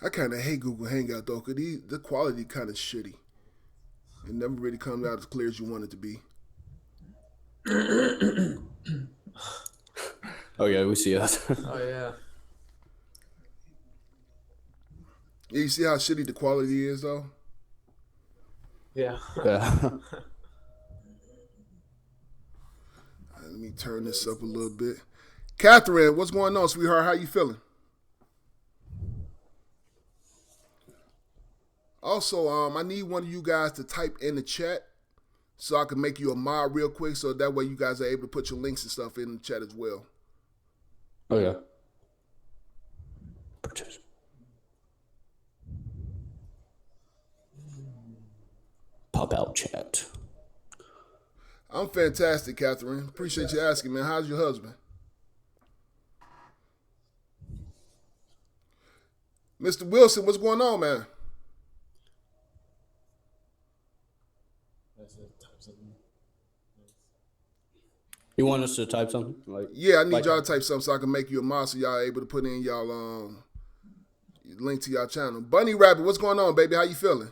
I kind of hate Google Hangout though, cause the quality kind of shitty. It never really comes out as clear as you want it to be. Oh yeah, we see that. Oh yeah. Yeah, you see how shitty the quality is though. Yeah. Yeah. Let me turn this up a little bit. Catherine, what's going on, sweetheart? How you feeling? Also, I need one of you guys to type in the chat so I can make you a mod real quick, so that way you guys are able to put your links and stuff in the chat as well. Oh yeah. Purchase. Pop out chat. I'm fantastic, Catherine. Appreciate you asking, man. How's your husband? Mr. Wilson, what's going on, man? You want us to type something? Yeah, I need y'all to type something so I can make you a mod so y'all able to put in y'all link to y'all channel. Bunny Rabbit, what's going on, baby? How you feeling?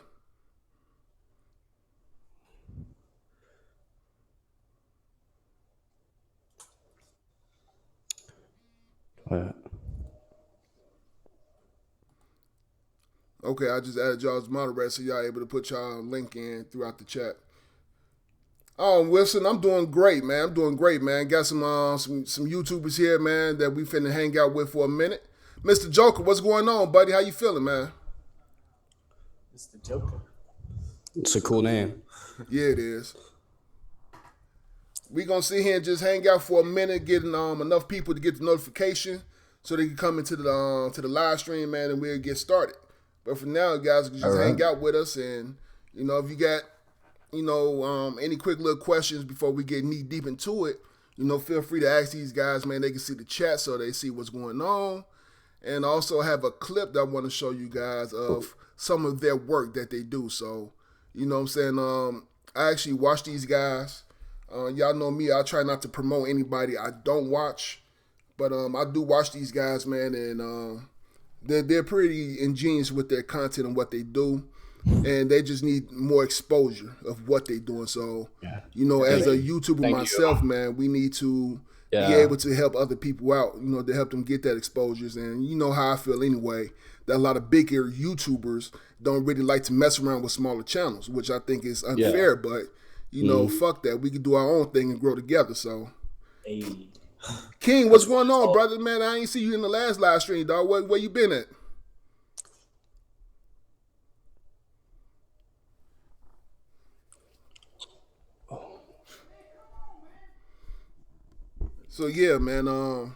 Okay, I just added y'all as moderator so y'all able to put y'all link in throughout the chat. Oh, Wilson, I'm doing great, man. I'm doing great, man. Got some YouTubers here, man, that we finna hang out with for a minute. Mr. Joker, what's going on, buddy? How you feeling, man? Mr. Joker. It's a cool name. Yeah, it is. We gonna sit here and just hang out for a minute, getting enough people to get the notification so they can come into the live stream, man, and we'll get started. But for now, guys, just hang out with us, and if you got any quick little questions before we get knee deep into it, feel free to ask these guys, man. They can see the chat so they see what's going on. And also have a clip that I want to show you guys of some of their work that they do. So, you know what I'm saying? I actually watch these guys. Y'all know me. I try not to promote anybody I don't watch. But I do watch these guys, man. And they're pretty ingenious with their content and what they do. And they just need more exposure of what they're doing. So, as a YouTuber myself, man, we need to be able to help other people out, to help them get that exposures. And you know how I feel anyway, that a lot of bigger YouTubers don't really like to mess around with smaller channels, which I think is unfair. But, fuck that. We can do our own thing and grow together. So, Hey. King, what's going on, brother? Man, I ain't see you in the last live stream, dog. Where you been at? So yeah, man.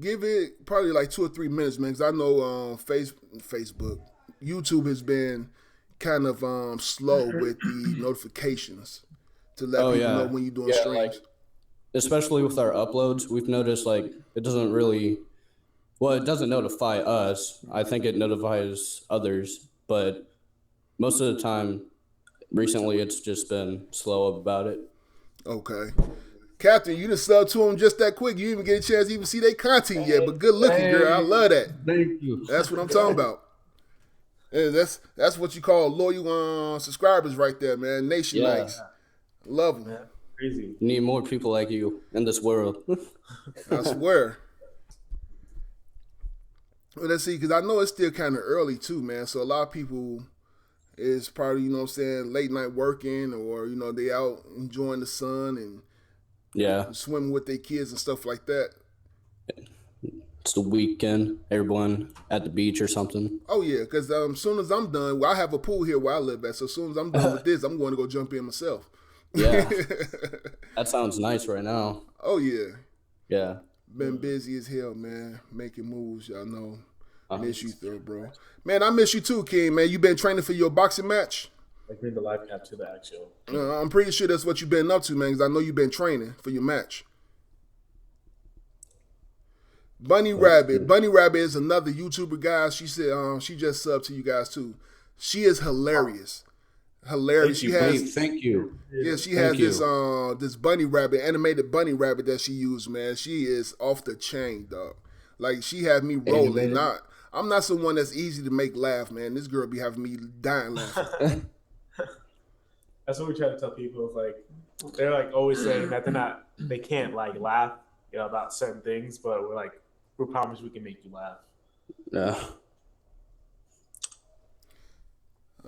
Give it probably like 2 or 3 minutes, man. Because I know Facebook, YouTube has been kind of slow with the notifications to let people know when you're doing streams. Especially with our uploads, we've noticed it doesn't really. Well, it doesn't notify us. I think it notifies others, but most of the time, recently, it's just been slow about it. Okay. Captain, you just subbed to them just that quick. You didn't even get a chance to even see their content yet, but good looking, girl. I love that. Thank you. That's what I'm talking about. And that's what you call loyal subscribers right there, man. Nation Nice. Love them. Yeah, crazy. You need more people like you in this world. I swear. Well, let's see, because I know it's still kind of early too, man. So a lot of people is probably, late night working, or, they out enjoying the sun and swimming with their kids and stuff like that. It's the weekend. Everyone at the beach or something. Oh, yeah, because as soon as I'm done, I have a pool here where I live at. So as soon as I'm done with this, I'm going to go jump in myself. Yeah. That sounds nice right now. Oh, yeah. Yeah. Been busy as hell, man. Making moves, y'all know. Miss you, though, bro. Man, I miss you too, King, man. You been training for your boxing match? Bring the live cap to the actual. I'm pretty sure that's what you've been up to, man, because I know you've been training for your match. Bunny Rabbit. Bunny Rabbit is another YouTuber, guys. She said she just subbed to you guys too. She is hilarious. Hilarious. Thank you. Yeah, she has this bunny rabbit, animated bunny rabbit that she used, man. She is off the chain, dog. Like she had me rolling. I'm not someone that's easy to make laugh, man. This girl be having me dying laughing. That's what we try to tell people. Is like they're like always saying that they can't like laugh, about certain things, but we promise we can make you laugh. Yeah.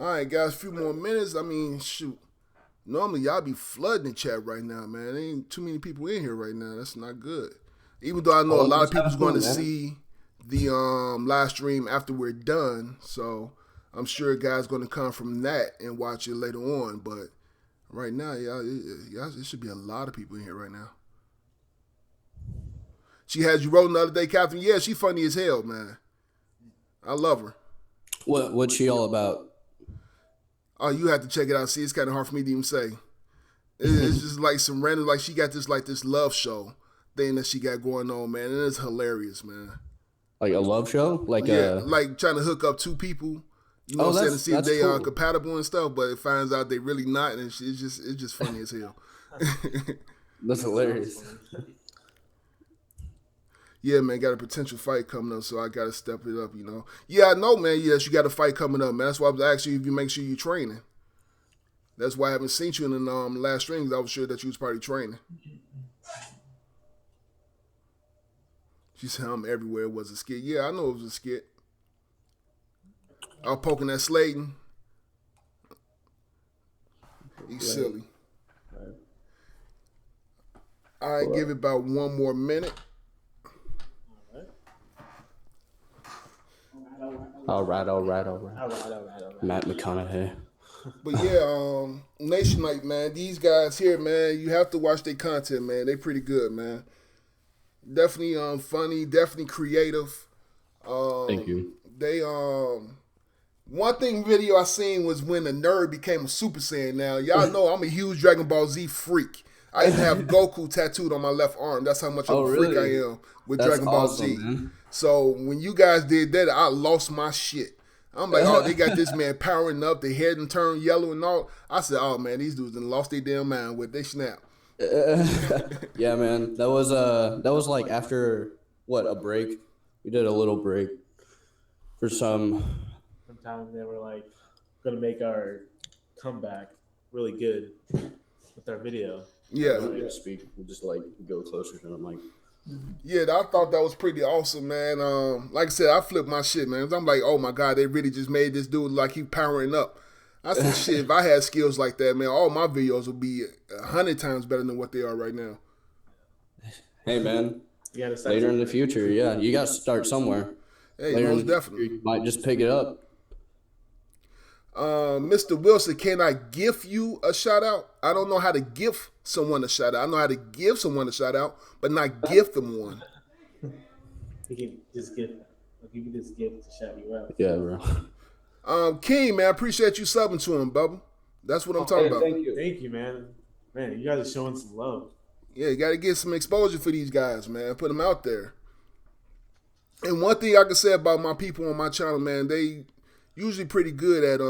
All right, guys, a few more minutes. I mean, shoot. Normally, y'all be flooding the chat right now, man. There ain't too many people in here right now. That's not good. Even though I know a lot of people's going to see the live stream after we're done, so I'm sure guys going to come from that and watch it later on. But right now, y'all, it should be a lot of people in here right now. She had you rolling the other day, Catherine. Yeah, she funny as hell, man. I love her. What's she all about? Oh, you have to check it out. See, it's kind of hard for me to even say. It's just like some random, like she got this love show thing that she got going on, man, and it's hilarious, man. Like a love show? Like trying to hook up two people, you know what I'm saying, to see if they are compatible and stuff, but it finds out they really not, and it's just funny as hell. That's hilarious. Yeah, man, got a potential fight coming up, so I got to step it up, you know. Yeah, I know, man. Yes, you got a fight coming up, man. That's why I was asking you if you make sure you're training. That's why I haven't seen you in the last stream, because I was sure that you was probably training. She said, I'm everywhere. It was a skit. Yeah, I know it was a skit. I was poking at Slayton. He's silly. All right, give it about 1 more minute. All right. Matt McConaughey. But yeah, Nation Night, man. These guys here, man, you have to watch their content, man. They pretty good, man. Definitely funny, definitely creative. Thank you. They one thing video I seen was when the nerd became a Super Saiyan. Now y'all know I'm a huge Dragon Ball Z freak. I even have Goku tattooed on my left arm. That's how much of a freak I am with Dragon Ball Z. Man. So when you guys did that, I lost my shit. I'm like, oh, they got this man powering up, their head and turned yellow and all. I said, oh man, these dudes done lost their damn mind with they snap. Yeah, man. That was like after a break. We did a little break for some time. They were like gonna make our comeback really good with our video. Yeah. We'll just like go closer to them, like. Yeah, I thought that was pretty awesome, man. Like I said, I flipped my shit, man. I'm like, oh my God, they really just made this dude like he powering up. I said, shit, if I had skills like that, man, all my videos would be 100 times better than what they are right now. Hey, man. Later in the future, yeah. You got to start somewhere. Hey, Later most definitely. You might just pick it up. Mr. Wilson, can I give you a shout out? I don't know how to give someone a shout out. I know how to give someone a shout out, but not give them one. You can just I'll give you this gift to shout you out. Yeah, bro. King, man, I appreciate you subbing to him, Bubba. That's what I'm talking about. Thank you, man. Man, you guys are showing some love. Yeah, you got to get some exposure for these guys, man. Put them out there. And one thing I can say about my people on my channel, man, they usually pretty good at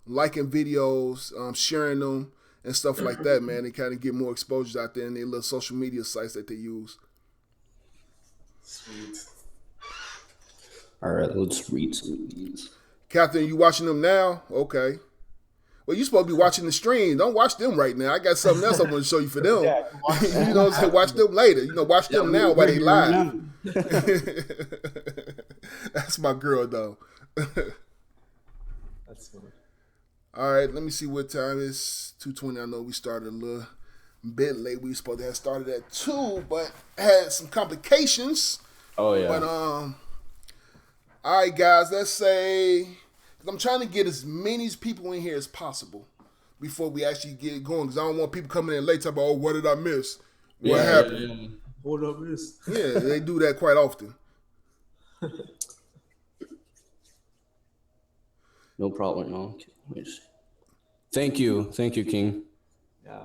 liking videos, sharing them, and stuff like that, man. They kind of get more exposure out there in their little social media sites that they use. Sweet. All right, let's read some of these. Catherine, you watching them now? Okay. Well, you're supposed to be watching the stream. Don't watch them right now. I got something else I want to show you for them. Yeah, you know what I'm saying? Watch them later. You know, watch them now while they live. That's my girl, though. That's funny. All right, let me see what time it's. 2:20. I know we started a little bit late. We were supposed to have started at 2, but had some complications. Oh, yeah. But, all right, guys, let's say, I'm trying to get as many people in here as possible before we actually get going, because I don't want people coming in late talking about, oh, what did I miss? What happened? Yeah. What up, miss? Yeah, they do that quite often. No problem. No. Okay, let me see. Thank you, King. Yeah.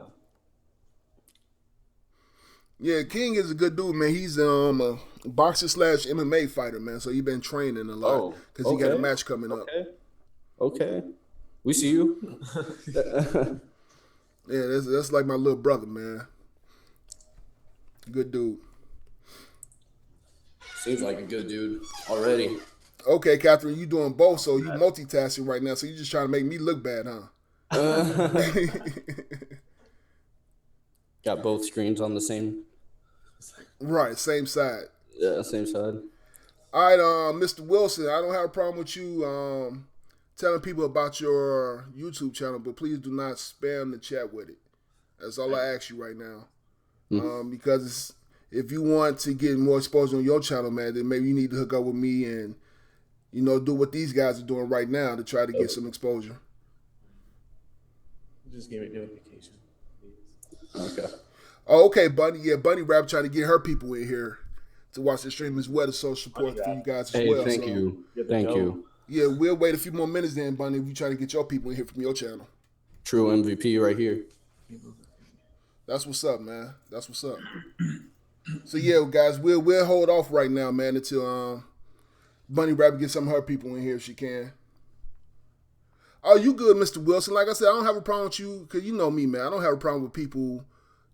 Yeah, King is a good dude, man. He's a boxer / MMA fighter, man. So he's been training a lot because he got a match coming up. Okay. We see you. Yeah, that's like my little brother, man. Good dude. Seems like a good dude already. Okay, Catherine, you doing both, so you multitasking right now. So you just trying to make me look bad, huh? Got both screens on the same. Right, same side. Yeah, same side. All right, Mr. Wilson, I don't have a problem with you telling people about your YouTube channel, but please do not spam the chat with it. That's all I ask you right now. Because if you want to get more exposure on your channel, man, then maybe you need to hook up with me and, you know, do what these guys are doing right now to try to get some exposure. Just give it notification. Okay. Oh, okay, Bunny. Yeah, Bunny Rap trying to get her people in here to watch the stream as well to show support for you guys as well. Thank you. Thank you. Yeah, we'll wait a few more minutes then, Bunny, if you try to get your people in here from your channel. True MVP right here. That's what's up, man. That's what's up. So yeah, guys, we'll hold off right now, man, until Bunny Rabbit gets some of her people in here if she can. Oh, you good, Mr. Wilson? Like I said, I don't have a problem with you because you know me, man. I don't have a problem with people,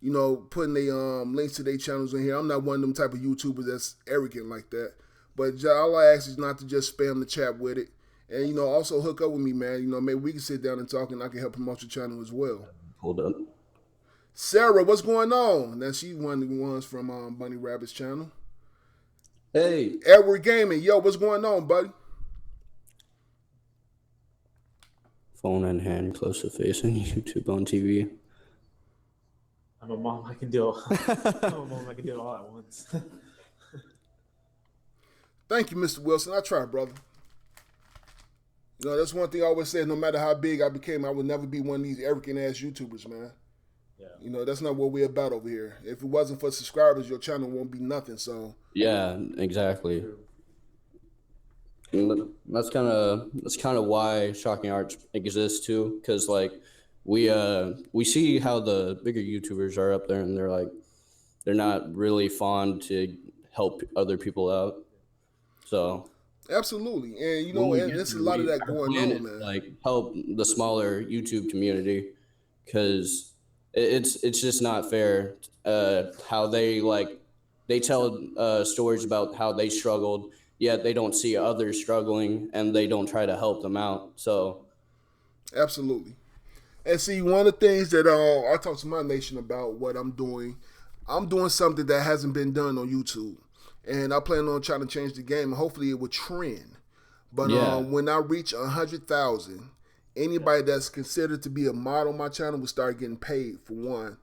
you know, putting their links to their channels in here. I'm not one of them type of YouTubers that's arrogant like that. But all I ask is not to just spam the chat with it, and you know, also hook up with me, man. You know, maybe we can sit down and talk, and I can help promote your channel as well. Hold up. Sarah, what's going on? Now she's one of the ones from Bunny Rabbit's channel. Hey. Edward Gaming, yo, what's going on, buddy? Phone in hand, close to face, and YouTube on TV. I'm a mom. I can do it all at once. Thank you, Mr. Wilson. I try, brother. You know, that's one thing I always say. No matter how big I became, I would never be one of these arrogant-ass YouTubers, man. Yeah. You know, that's not what we're about over here. If it wasn't for subscribers, your channel won't be nothing, so. Yeah, exactly. And that's kind of why Shocking Arts exists too, because like we see how the bigger YouTubers are up there, and they're not really fond to help other people out. So absolutely, and you know, and there's a lot of that going on, man. Like help the smaller YouTube community, because it's just not fair how they tell stories about how they struggled, yet they don't see others struggling and they don't try to help them out. So absolutely. And see, one of the things that I talk to my nation about what I'm doing something that hasn't been done on YouTube, and I plan on trying to change the game, and hopefully it will trend. But when I reach 100,000, anybody that's considered to be a mod on my channel will start getting paid, for one.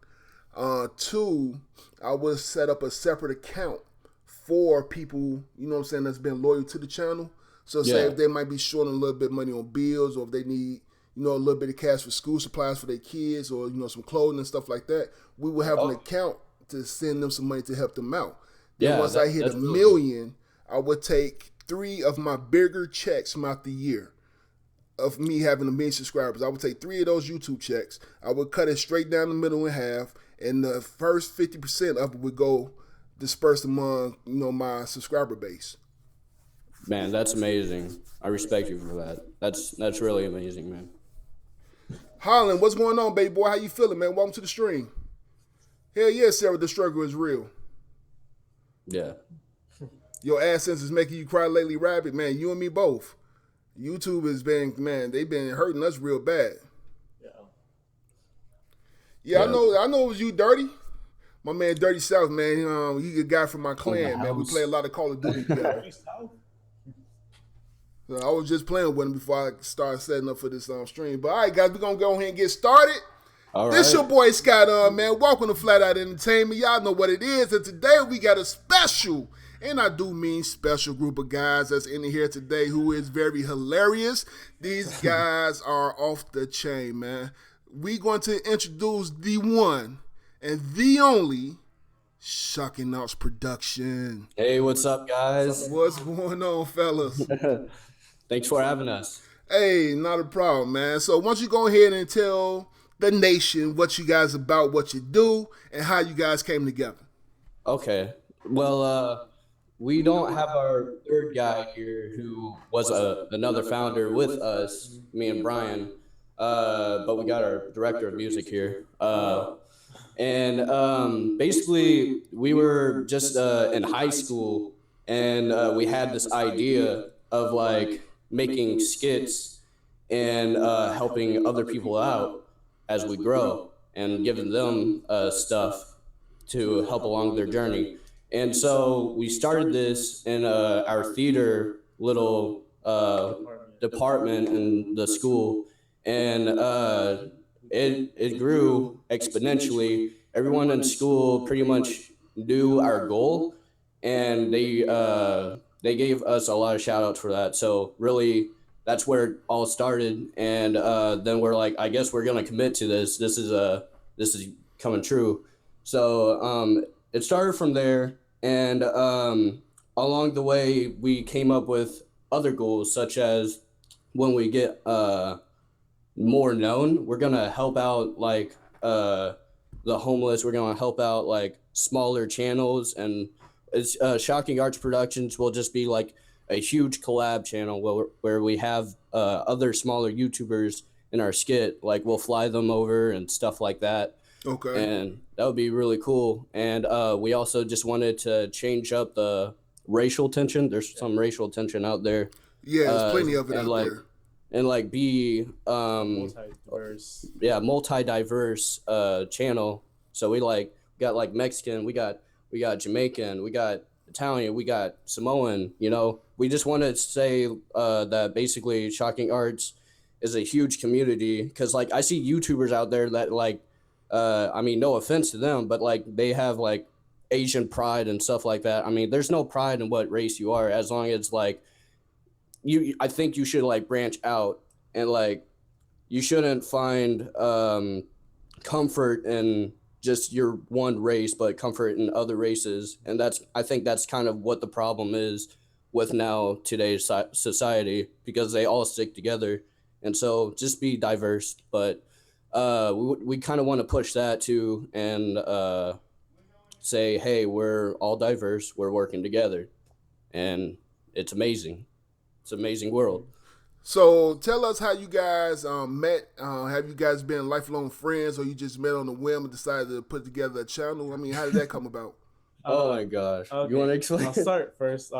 Two, I will set up a separate account for people, you know what I'm saying, that's been loyal to the channel. So say if they might be short on a little bit of money on bills, or if they need, you know, a little bit of cash for school supplies for their kids, or, you know, some clothing and stuff like that, we will have an account to send them some money to help them out. Then once I hit 1 million, I would take 3 of my bigger checks throughout the year of me having 1 million subscribers. I would take 3 of those YouTube checks. I would cut it straight down the middle in half, and the first 50% of it would go dispersed among, you know, my subscriber base. Man, that's amazing. I respect you for that. That's really amazing, man. Holland, what's going on, baby boy? How you feeling, man? Welcome to the stream. Hell yeah, Sarah, the struggle is real. Yeah. Your AdSense is making you cry lately, Rabbit. Man, you and me both. YouTube has been, man, they've been hurting us real bad. Yeah, I know it was you, Dirty. My man, Dirty South, man. He's a guy from my clan, man. We play a lot of Call of Duty together. So I was just playing with him before I started setting up for this stream. But all right, guys, we're going to go ahead and get started. All right. This your boy Scott, man. Welcome to Flat Out Entertainment. Y'all know what it is. And today we got a special, and I do mean special, group of guys that's in here today who is very hilarious. These guys are off the chain, man. We going to introduce the one and the only Shocking Arts Production. Hey, what's up, guys? What's going on, fellas? Thanks for having us. Hey, not a problem, man. So why don't you go ahead and tell the nation what you guys about, what you do, and how you guys came together. Okay. Well, we don't have our third guy here who was another founder with us, me and Brian, but we got our director of music here. And basically, we were just in high school, and we had this idea of like making skits and helping other people out as we grow and giving them stuff to help along their journey. And so we started this in our theater little department in the school, and it grew exponentially. Everyone in school pretty much knew our goal, and they gave us a lot of shout outs for that. So really, that's where it all started. And then we're like, I guess we're gonna commit to this. This is coming true. So it started from there, and along the way, we came up with other goals, such as when we get more known, we're gonna help out like the homeless. We're gonna help out like smaller channels, and it's Shocking Arts Productions will just be like a huge collab channel where we have other smaller YouTubers in our skit. Like we'll fly them over and stuff like that. Okay. And that would be really cool. And we also just wanted to change up the racial tension. There's some racial tension out there. Yeah, there's plenty of it out there. And like be multi-diverse. Yeah, multi-diverse channel. So we got like Mexican, we got Jamaican, we got Italian, we got Samoan. You know, we just want to say that basically Shocking Arts is a huge community, because like I see YouTubers out there that like I mean, no offense to them, but like they have like Asian pride and stuff like that. I mean, there's no pride in what race you are, as long as like I think you should like branch out, and like you shouldn't find comfort in just your one race, but comfort in other races. And I think that's kind of what the problem is with now today's society, because they all stick together. And so just be diverse, but we kind of want to push that too, and say, hey, we're all diverse, we're working together, and it's amazing. It's an amazing world. So tell us how you guys met. Have you guys been lifelong friends, or you just met on a whim and decided to put together a channel? I mean, how did that come about? Oh my gosh. Okay. You want to explain? I'll start first.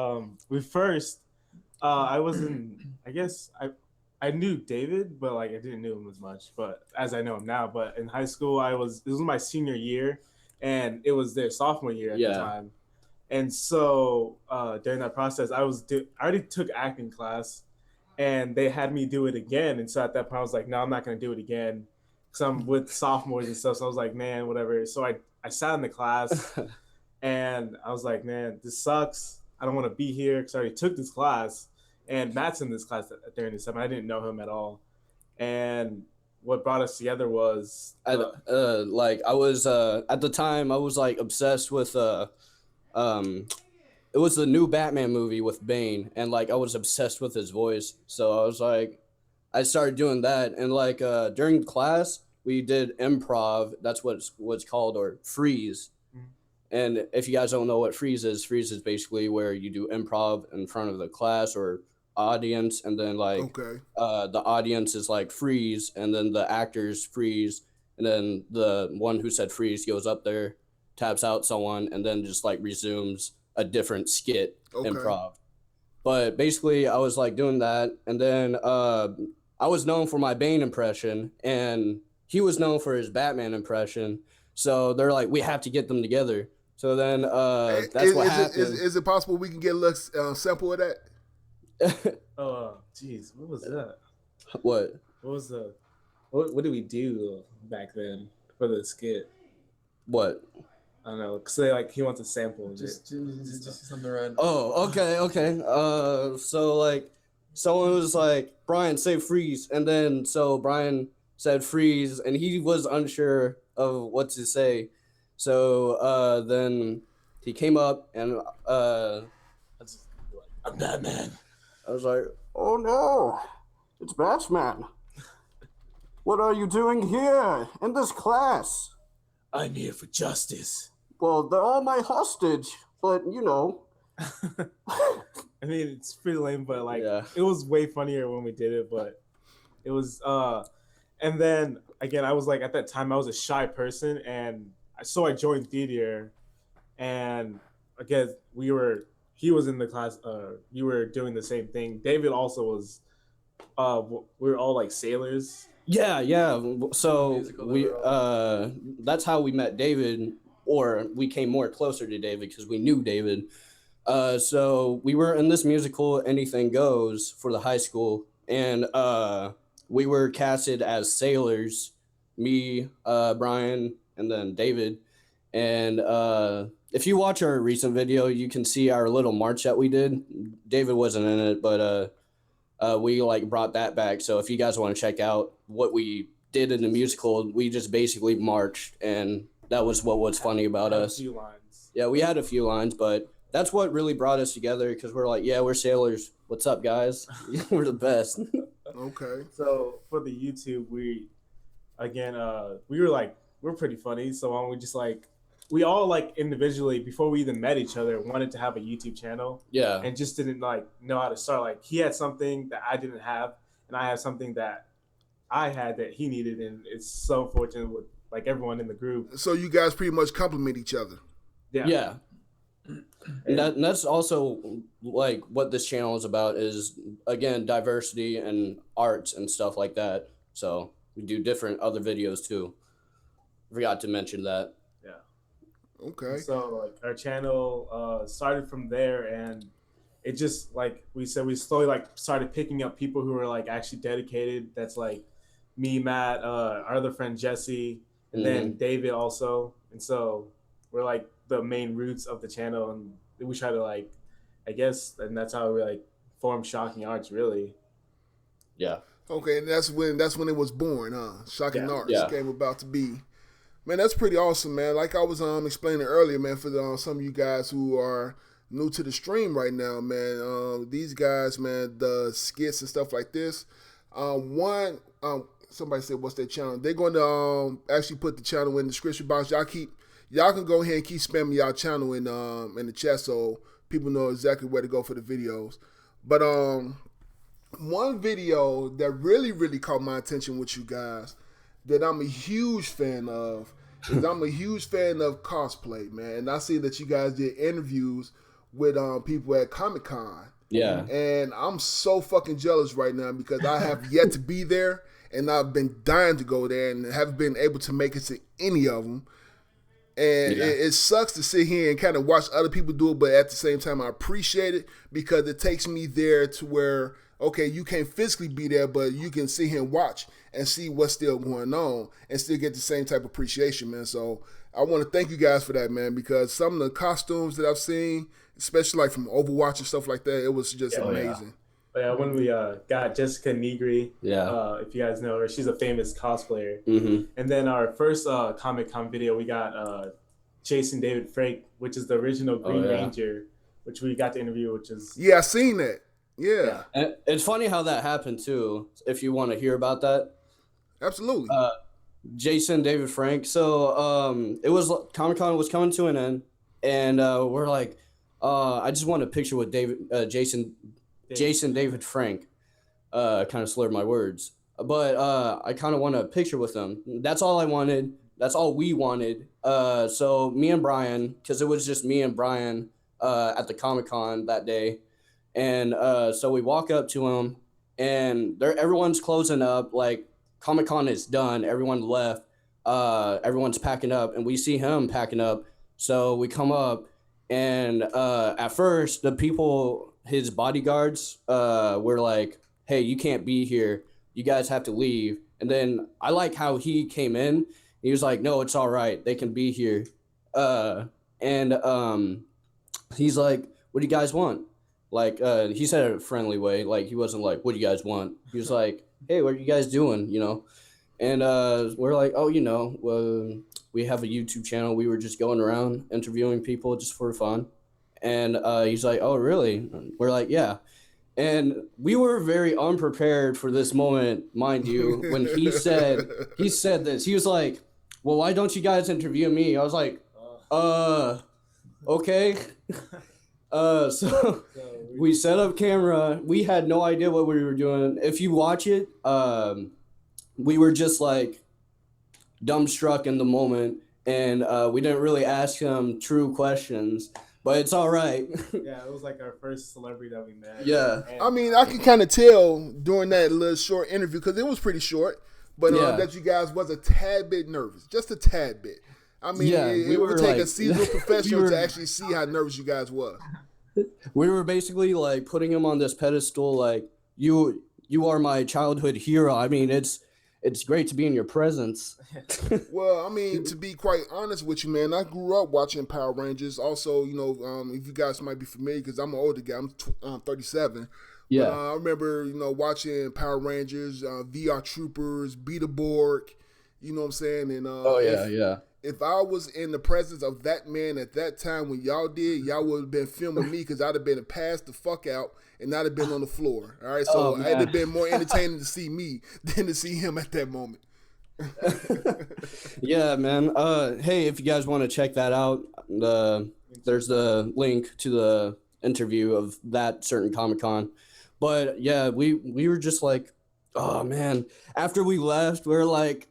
I knew David, but like I didn't know him as much, but as I know him now. But in high school, this was my senior year, and it was their sophomore year at the time. And so during that process, I already took acting class, and they had me do it again. And so at that point, I was like, no, I'm not going to do it again, because I'm with sophomores and stuff. So I was like, man, whatever. So I sat in the class, and I was like, man, this sucks. I don't want to be here, because I already took this class. And Matt's in this class during this time. I didn't know him at all. And what brought us together was I was at the time I was like obsessed with it was the new Batman movie with Bane, and like I was obsessed with his voice. So I was like, I started doing that, and like during class we did improv. That's what's called, or freeze. Mm-hmm. And if you guys don't know what freeze is basically where you do improv in front of the class or audience, and then like the audience is like freeze, and then the actors freeze, and then the one who said freeze goes up there, taps out someone, and then just like resumes a different skit improv. But basically I was like doing that, and then I was known for my Bane impression, and he was known for his Batman impression. So they're like, we have to get them together. So then that's what happened. Is it possible we can get a little sample of that? Oh, jeez, what was that? What was what did we do back then for the skit? What? I don't know, cause he wants a sample. Just something random. Oh, okay. So like, someone was like, Brian, say freeze, and then so Brian said freeze, and he was unsure of what to say. So then he came up, and I'm Batman. I was like, oh no, it's Batman. What are you doing here in this class? I'm here for justice. Well, they're all my hostage, but you know. I mean, it's pretty lame, but like, It was way funnier when we did it, but it was, and then again, I was like, at that time, I was a shy person, and so I joined theater, and again, he was in the class. You were doing the same thing. David also was. We were all like sailors. Yeah. So Musical we overall. that's how we met David, or we came more closer to David because we knew David. So we were in this musical Anything Goes for the high school, and we were casted as sailors, me, Brian, and then David. And if you watch our recent video, you can see our little march that we did. David wasn't in it, but we like brought that back. So if you guys want to check out what we did in the musical, we just basically marched, and that was what was funny about us. A few lines. Yeah, we had a few lines, but that's what really brought us together because we're like, yeah, we're sailors. What's up, guys? We're the best. Okay. So for the YouTube, we were pretty funny. So we just like we all like individually before we even met each other wanted to have a YouTube channel. Yeah. And just didn't like know how to start. Like he had something that I didn't have, and I had something that I had that he needed, and it's so fortunate with like everyone in the group. So you guys pretty much complement each other. Yeah. And that's also like what this channel is about is, again, diversity and arts and stuff like that. So we do different other videos too. Forgot to mention that. Yeah. Okay. So like our channel started from there, and it just like we said, we slowly like started picking up people who were like actually dedicated. That's like me, Matt, our other friend Jesse, and then David also. And so we're like the main roots of the channel, and we try to like, I guess, and that's how we like formed Shocking Arts, really. Yeah. Okay, and that's when it was born, huh? Shocking Arts came about to be. Man, that's pretty awesome, man. Like I was explaining earlier, man, for some of you guys who are new to the stream right now, man. These guys, man, the skits and stuff like this. Somebody said, what's their channel? They're going to actually put the channel in the description box. Y'all can go ahead and keep spamming y'all channel in the chat so people know exactly where to go for the videos. But one video that really, really caught my attention with you guys that I'm a huge fan of is I'm a huge fan of cosplay, man. And I see that you guys did interviews with people at Comic-Con. Yeah. And I'm so fucking jealous right now because I have yet to be there, and I've been dying to go there and haven't been able to make it to any of them. And it sucks to sit here and kind of watch other people do it, but at the same time, I appreciate it because it takes me there to where, okay, you can't physically be there, but you can sit here and watch and see what's still going on and still get the same type of appreciation, man. So I want to thank you guys for that, man, because some of the costumes that I've seen, especially like from Overwatch and stuff like that, it was just amazing. Yeah, when we got Jessica Negri, if you guys know her, she's a famous cosplayer. Mm-hmm. And then our first Comic-Con video, we got Jason David Frank, which is the original Green Ranger, which we got to interview, which is... Yeah, I seen that. Yeah. And it's funny how that happened, too, if you want to hear about that. Absolutely. Jason David Frank. So it was Comic-Con was coming to an end, and we're like, I just want a picture with Jason David Frank. Kind of slurred my words, but I kind of want a picture with him. That's all I wanted. That's all we wanted. So me and Brian, because it was just me and Brian at the Comic-Con that day, and so we walk up to him, and everyone's closing up. Like Comic-Con is done. Everyone left. Everyone's packing up, and we see him packing up. So we come up, and at first the people, his bodyguards, were like, hey, you can't be here. You guys have to leave. And then I like how he came in. He was like, no, it's all right. They can be here. And he's like, what do you guys want? Like, he said it in a friendly way. Like, he wasn't like, what do you guys want? He was like, hey, what are you guys doing? You know? And we're like, oh, we have a YouTube channel. We were just going around interviewing people just for fun. And he's like, oh, really? We're like, yeah. And we were very unprepared for this moment, mind you, when he said this. He was like, well, why don't you guys interview me? I was like, okay. So we set up camera. We had no idea what we were doing. If you watch it, we were just like dumbstruck in the moment. And we didn't really ask him true questions. but it's all right. Yeah, it was like our first celebrity that we met. Yeah. And, I mean, I can kind of tell during that little short interview because it was pretty short, but Yeah. that you guys was a tad bit nervous, just a tad bit. I mean, Yeah, it would take a like- seasoned professional we to were- actually see how nervous you guys were. We were basically like putting him on this pedestal, like you are my childhood hero. I mean, it's great to be in your presence. Well, I mean, to be quite honest with you, man, I grew up watching Power Rangers. Also, you know, if you guys might be familiar, because I'm an older guy, I'm 37. Yeah. But, I remember, you know, watching Power Rangers, VR Troopers, Beetleborg, you know what I'm saying? And Oh yeah, yeah. if I was in the presence of that man at that time when y'all did, y'all would have been filming me because I'd have been passed the fuck out and I'd have been on the floor. All right, so Oh, it'd man. have been more entertaining to see me than to see him at that moment. Yeah, man. Hey, if you guys want to check that out, there's the link to the interview of that certain Comic-Con. But yeah, we were just like, oh man. After we left, we were like,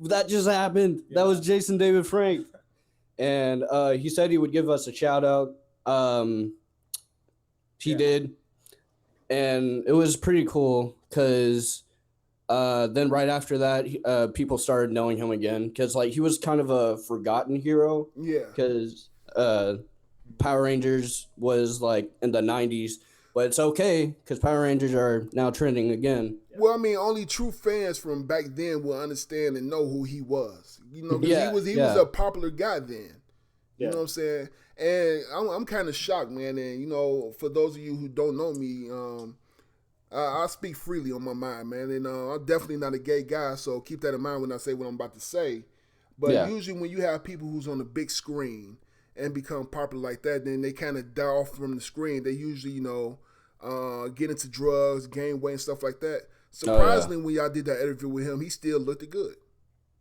that just happened. Yeah. That was Jason David Frank. And he said he would give us a shout out. He Yeah. did. And it was pretty cool because then right after that, people started knowing him again because like he was kind of a forgotten hero Yeah. because Power Rangers was like in the 90s, but it's okay because Power Rangers are now trending again. Well, I mean, only true fans from back then will understand and know who he was. You know, 'cause Yeah, he was yeah. a popular guy then. You Yeah. know what I'm saying? And I'm kind of shocked, man. And you know, for those of you who don't know me, I speak freely on my mind, man. And I'm definitely not a gay guy, so keep that in mind when I say what I'm about to say. But Yeah. usually, when you have people who's on the big screen and become popular like that, then they kind of die off from the screen. They usually, you know, get into drugs, gain weight, and stuff like that. Surprisingly, when y'all did that interview with him, he still looked good.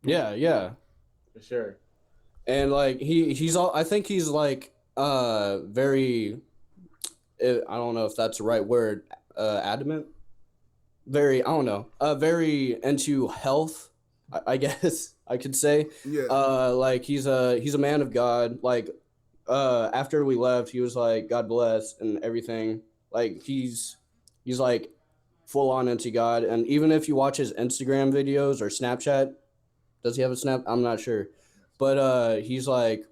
Yeah. for sure. And like he's all, I think he's like very, I don't know if that's the right word, adamant. Very, I don't know, very into health, I guess I could say. Yeah. Like he's a man of God. Like after we left, he was like, God bless and everything. Like he's like full on into God. And even if you watch his Instagram videos or Snapchat, does he have a Snap? I'm not sure. But he's like,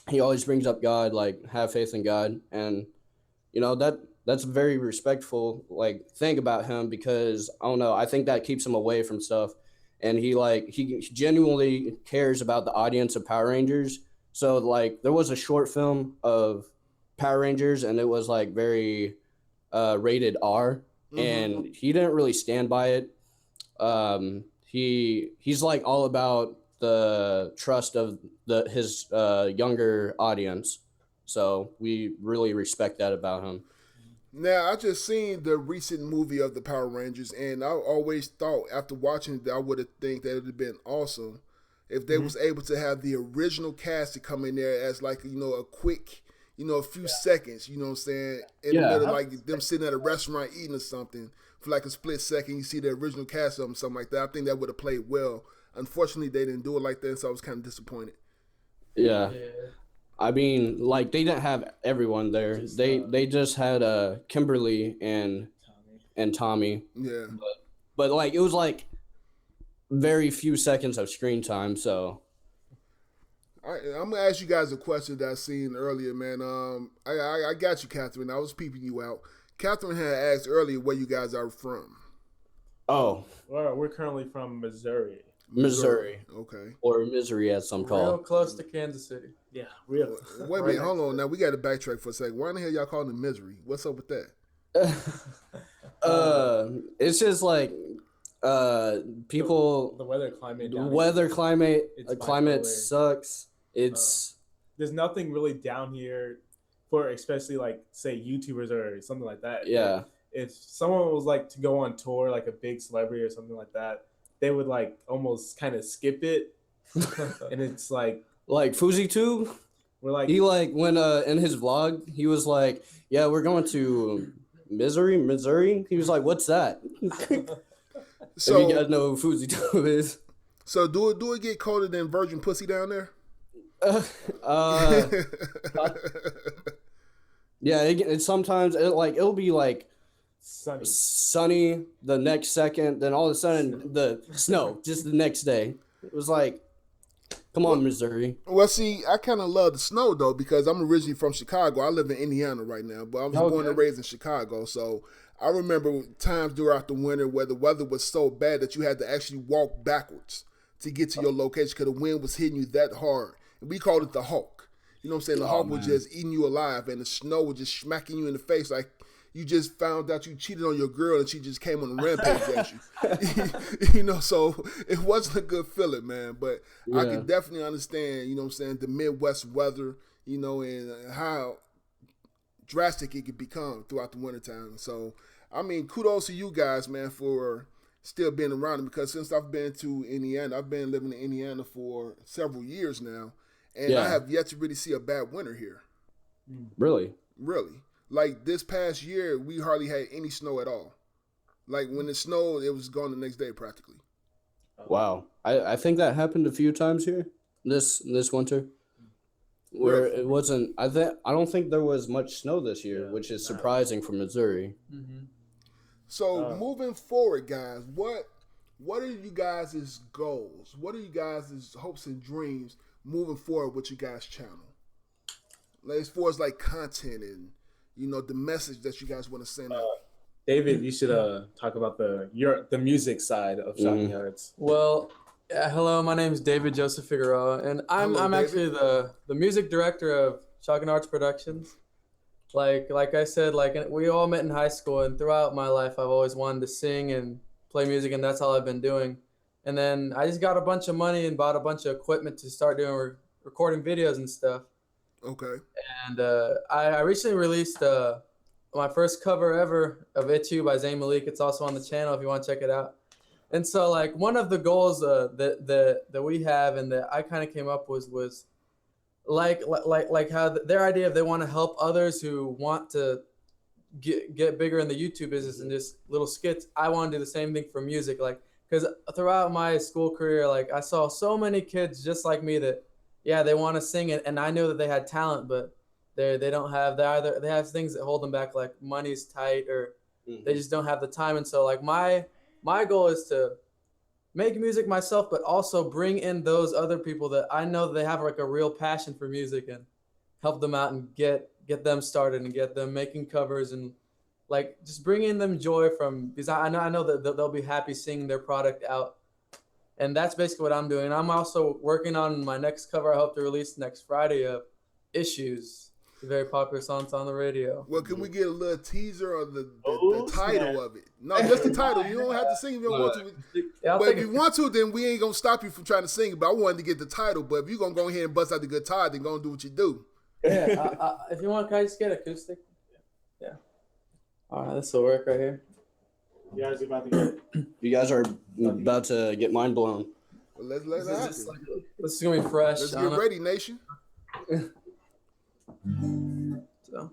he always brings up God, like have faith in God. And you know, that's a very respectful like thing about him because I don't know, I think that keeps him away from stuff. And he genuinely cares about the audience of Power Rangers. So like there was a short film of Power Rangers and it was like very rated R, and he didn't really stand by it. He's like all about the trust of his younger audience. So we really respect that about him. Now, I just seen the recent movie of the Power Rangers, and I always thought after watching it, I would have think that it would have been awesome if they was able to have the original cast to come in there as like, you know, a quick, you know, a few seconds, you know what I'm saying? In the middle, like them sitting at a restaurant eating or something for like a split second, you see the original cast of them, something like that. I think that would have played well. Unfortunately, they didn't do it like that, so I was kind of disappointed. Yeah. Yeah. I mean, like they didn't have everyone there. They just had Kimberly and Tommy. Yeah. But like it was like very few seconds of screen time, so I'm gonna ask you guys a question that I seen earlier, man. I got you, Catherine. I was peeping you out. Catherine had asked earlier where you guys are from. oh, Well, we're currently from Missouri. Missouri. Okay. Or Misery as some Real call. close to Kansas City. Yeah, real. Wait a minute, hold on. Now we got to backtrack for a second. Why in the hell y'all calling it Misery? What's up with that? It's just like people The weather climate. the down weather climate It's climate bipolar. sucks. It's There's nothing really down here for especially like say YouTubers or something like that. yeah. If someone was like to go on tour, like a big celebrity or something like that, they would like almost kind of skip it, and it's like Like Fuzi too. we're like He like when in his vlog he was like, yeah, we're going to Missouri. He was like, what's that? So, if you guys know who Fuzi 2 is. so do it get colder than virgin pussy down there? Uh, Yeah, it sometimes it'll be like sunny the next second, then all of a sudden the snow just the next day. It was like, come on, Missouri. Well, see, I kind of love the snow though because I'm originally from Chicago. I live in Indiana right now, but I was born and raised in Chicago, so I remember times throughout the winter where the weather was so bad that you had to actually walk backwards to get to your location because the wind was hitting you that hard. And we called it the Hulk. You know what I'm saying? The Hulk was just eating you alive, and the snow was just smacking you in the face like you just found out you cheated on your girl and she just came on a rampage at you. You know, so it wasn't a good feeling, man. But I can definitely understand, you know what I'm saying, the Midwest weather, you know, and how drastic it could become throughout the wintertime. So, I mean, kudos to you guys, man, for still being around, because since I've been to Indiana, I've been living in Indiana for several years now, and I have yet to really see a bad winter here. Really? Really. Like this past year, we hardly had any snow at all. Like when it snowed, it was gone the next day practically. Wow. I think that happened a few times here this winter. Where it wasn't, I don't think there was much snow this year, which is surprising for Missouri. Mm-hmm. So moving forward, guys, what are you guys' goals? What are you guys' hopes and dreams moving forward with your guys' channel? Like, as far as like content and, you know, the message that you guys want to send out. David, you should talk about the music side of Shocking Hearts. Well, hello, my name is David Joseph Figueroa, and I'm actually the music director of Shocking Arts Productions. Like I said, we all met in high school, and throughout my life, I've always wanted to sing and play music, and that's all I've been doing. And then I just got a bunch of money and bought a bunch of equipment to start doing recording videos and stuff. Okay. And I recently released my first cover ever of It's You by Zayn Malik. It's also on the channel if you want to check it out. And so, like, one of the goals that we have and that I kind of came up with was like how their idea of they want to help others who want to get bigger in the YouTube business and just little skits. I want to do the same thing for music, like, because throughout my school career, like, I saw so many kids just like me that, yeah, they want to sing it, and I knew that they had talent, but they don't have, they have things that hold them back, like money's tight, or they just don't have the time. And so, like, my goal is to make music myself, but also bring in those other people that I know that they have like a real passion for music, and help them out and get them started and get them making covers, and like just bringing them joy because I know that they'll be happy seeing their product out. And that's basically what I'm doing. I'm also working on my next cover I hope to release next Friday of Issues, a very popular song on the radio. Well, can we get a little teaser of the title of it? No, just the title. You don't have to sing if you don't want to. Yeah, but if you want to, then we ain't going to stop you from trying to sing it. But I wanted to get the title. But if you're going to go ahead and bust out the guitar, then go and do what you do. Yeah, if you want, can I just get acoustic? Yeah. All right, this will work right here. You guys are about to get mind blown. Well, let's happen. This is gonna be fresh. Let's get ready, nation. So.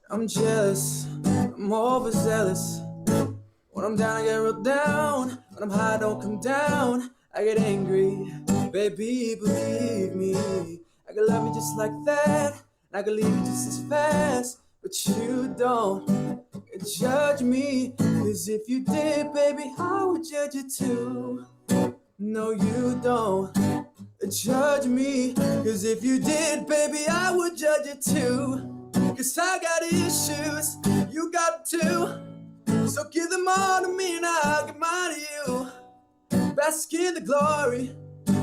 I'm jealous, I'm overzealous. When I'm down, I get real down. When I'm high, I don't come down. I get angry, baby, believe me. I could love you just like that, and I could leave you just as fast. But you don't judge me, 'cause if you did, baby, I would judge you too. No, you don't judge me, 'cause if you did, baby, I would judge you too. 'Cause I got issues, you got too. So give them all to me and I'll give mine to you. Bask in the glory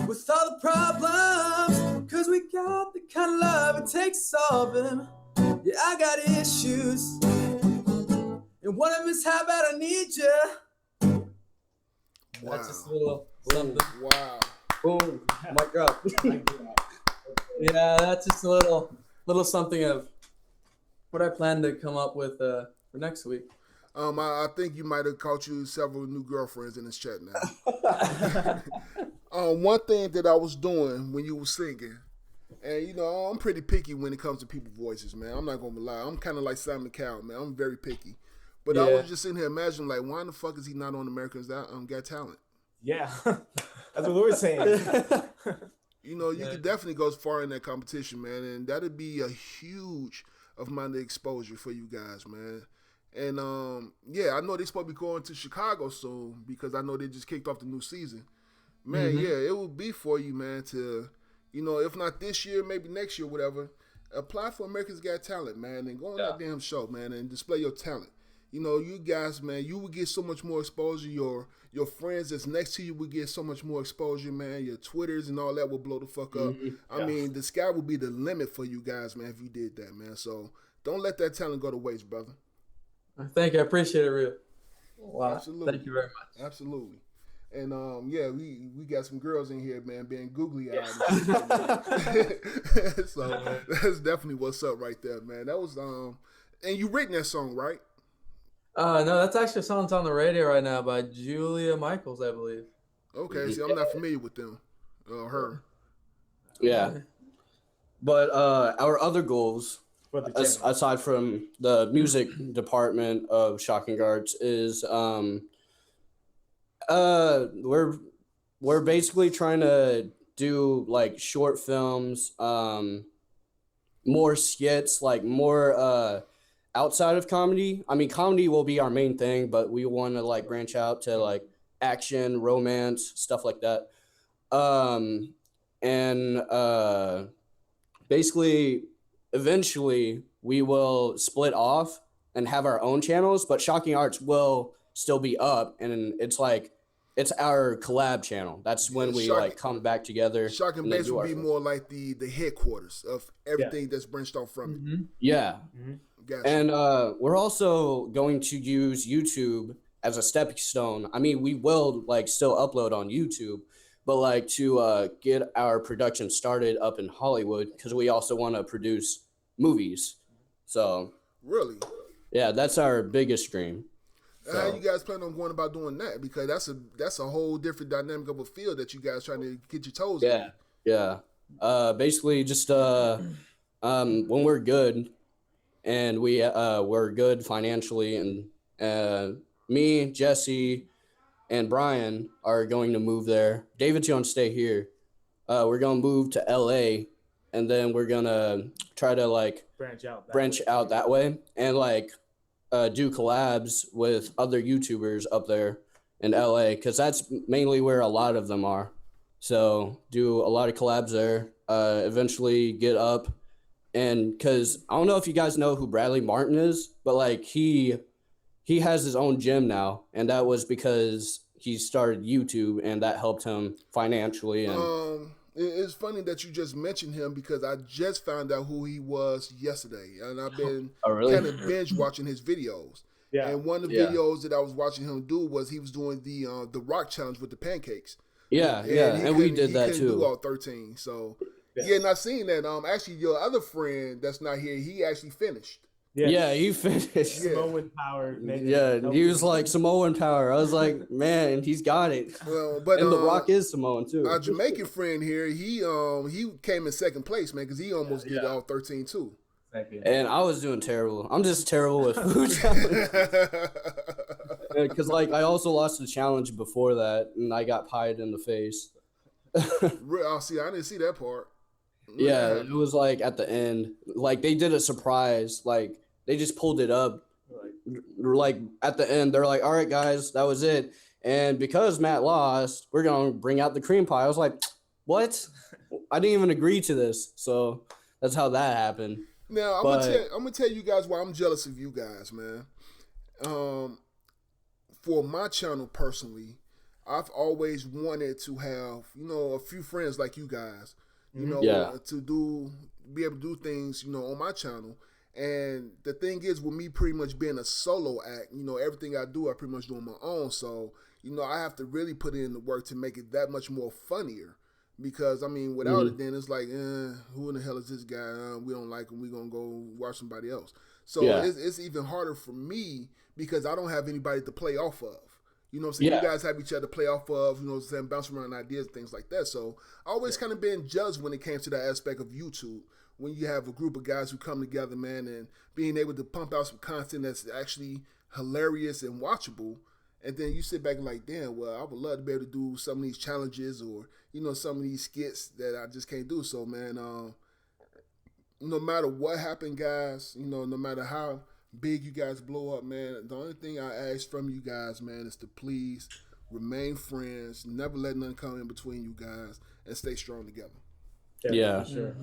with all the problems, 'cause we got the kind of love it takes to solve them. Yeah, I got issues, and one of them is how bad I need you. Wow. That's just a little something. Wow. Boom. Mic drop. Yeah, that's just a little something of what I plan to come up with for next week. I think you might have caught you several new girlfriends in this chat now. One thing that I was doing when you were singing, and you know, I'm pretty picky when it comes to people's voices, man. I'm not gonna lie. I'm kind of like Simon Cowell, man. I'm very picky. But I was just sitting here imagining, like, why the fuck is he not on America's Got Talent? Yeah. That's what we were saying. You know, you could definitely go far in that competition, man, and that'd be a huge amount of exposure for you guys, man. And I know they're supposed to be going to Chicago soon because I know they just kicked off the new season. Man, it would be for you, man, to, you know, if not this year, maybe next year, whatever, apply for America's Got Talent, man, and go on that damn show, man, and display your talent. You know, you guys, man, you would get so much more exposure. Your friends that's next to you would get so much more exposure, man. Your Twitters and all that will blow the fuck up. I mean, the sky would be the limit for you guys, man, if you did that, man. So don't let that talent go to waste, brother. Thank you. I appreciate it, real. Wow. Absolutely. Thank you very much. Absolutely. And we got some girls in here, man, being googly eyed. So that's definitely what's up right there, man. That was and you written that song, right? No, that's actually a song that's on the radio right now by Julia Michaels, I believe. Okay, see, I'm not familiar with them. Her. Yeah. But our other goals, aside from the music department of Shocking Guards, is we're basically trying to do like short films, more skits, like more outside of comedy. I mean, comedy will be our main thing, but we want to like branch out to like action, romance, stuff like that. Basically, eventually we will split off and have our own channels, but Shocking Arts will still be up, and it's like it's our collab channel. That's when we like come back together. Shocking Base will be more like the headquarters of everything that's branched off from it. Yeah. Gotcha. And we're also going to use YouTube as a stepping stone. I mean, we will like still upload on YouTube, but like to get our production started up in Hollywood, because we also want to produce movies. So really, yeah, that's our biggest dream. So, how you guys plan on going about doing that? Because that's a whole different dynamic of a field that you guys trying to get your toes in. Yeah. Basically, just when we're good, and we're good financially, and me, Jesse, and Brian are going to move there. David's going to stay here. We're going to move to LA, and then we're going to try to like branch out that way and like do collabs with other YouTubers up there in LA, because that's mainly where a lot of them are. So do a lot of collabs there, eventually get up. And because I don't know if you guys know who Bradley Martin is, but like he has his own gym now, and that was because he started YouTube, and that helped him financially. And it's funny that you just mentioned him, because I just found out who he was yesterday, and I've been kind of binge watching his videos. Yeah. And one of the videos that I was watching him do was he was doing the rock challenge with the pancakes. Yeah, and we did that too. Do all 13, so. Yeah, not seeing that. Actually, your other friend that's not here, he actually finished. Yeah, he finished. Samoan power. He was like Samoan power. I was like, man, he's got it. Well, but and The Rock is Samoan too. Our Jamaican friend here, he came in second place, man, because he almost did all 13 too. And I was doing terrible. I'm just terrible with food challenge. Because like I also lost the challenge before that, and I got pied in the face. I didn't see that part. Yeah, it was like at the end, like they did a surprise, like they just pulled it up, like at the end, they're like, all right, guys, that was it. And because Matt lost, we're going to bring out the cream pie. I was like, what? I didn't even agree to this. So that's how that happened. Now, I'm going to tell you guys why I'm jealous of you guys, man. For my channel personally, I've always wanted to have, a few friends like you guys, to be able to do things, on my channel. And the thing is, with me pretty much being a solo act, everything I do, I pretty much do on my own. So, I have to really put in the work to make it that much more funnier. Because, without it, then it's like, who in the hell is this guy? We don't like him. We're going to go watch somebody else. So it's even harder for me because I don't have anybody to play off of. You know what I'm saying? You guys have each other to play off of, bounce around ideas, things like that. So I always kind of been judged when it came to that aspect of YouTube. When you have a group of guys who come together, man, and being able to pump out some content that's actually hilarious and watchable. and then you sit back and like, damn, well, I would love to be able to do some of these challenges or some of these skits that I just can't do. So man, no matter what happened, guys, no matter how big you guys blow up, man, the only thing I ask from you guys, man, is to please remain friends, never let nothing come in between you guys, and stay strong together. Yeah. Sure.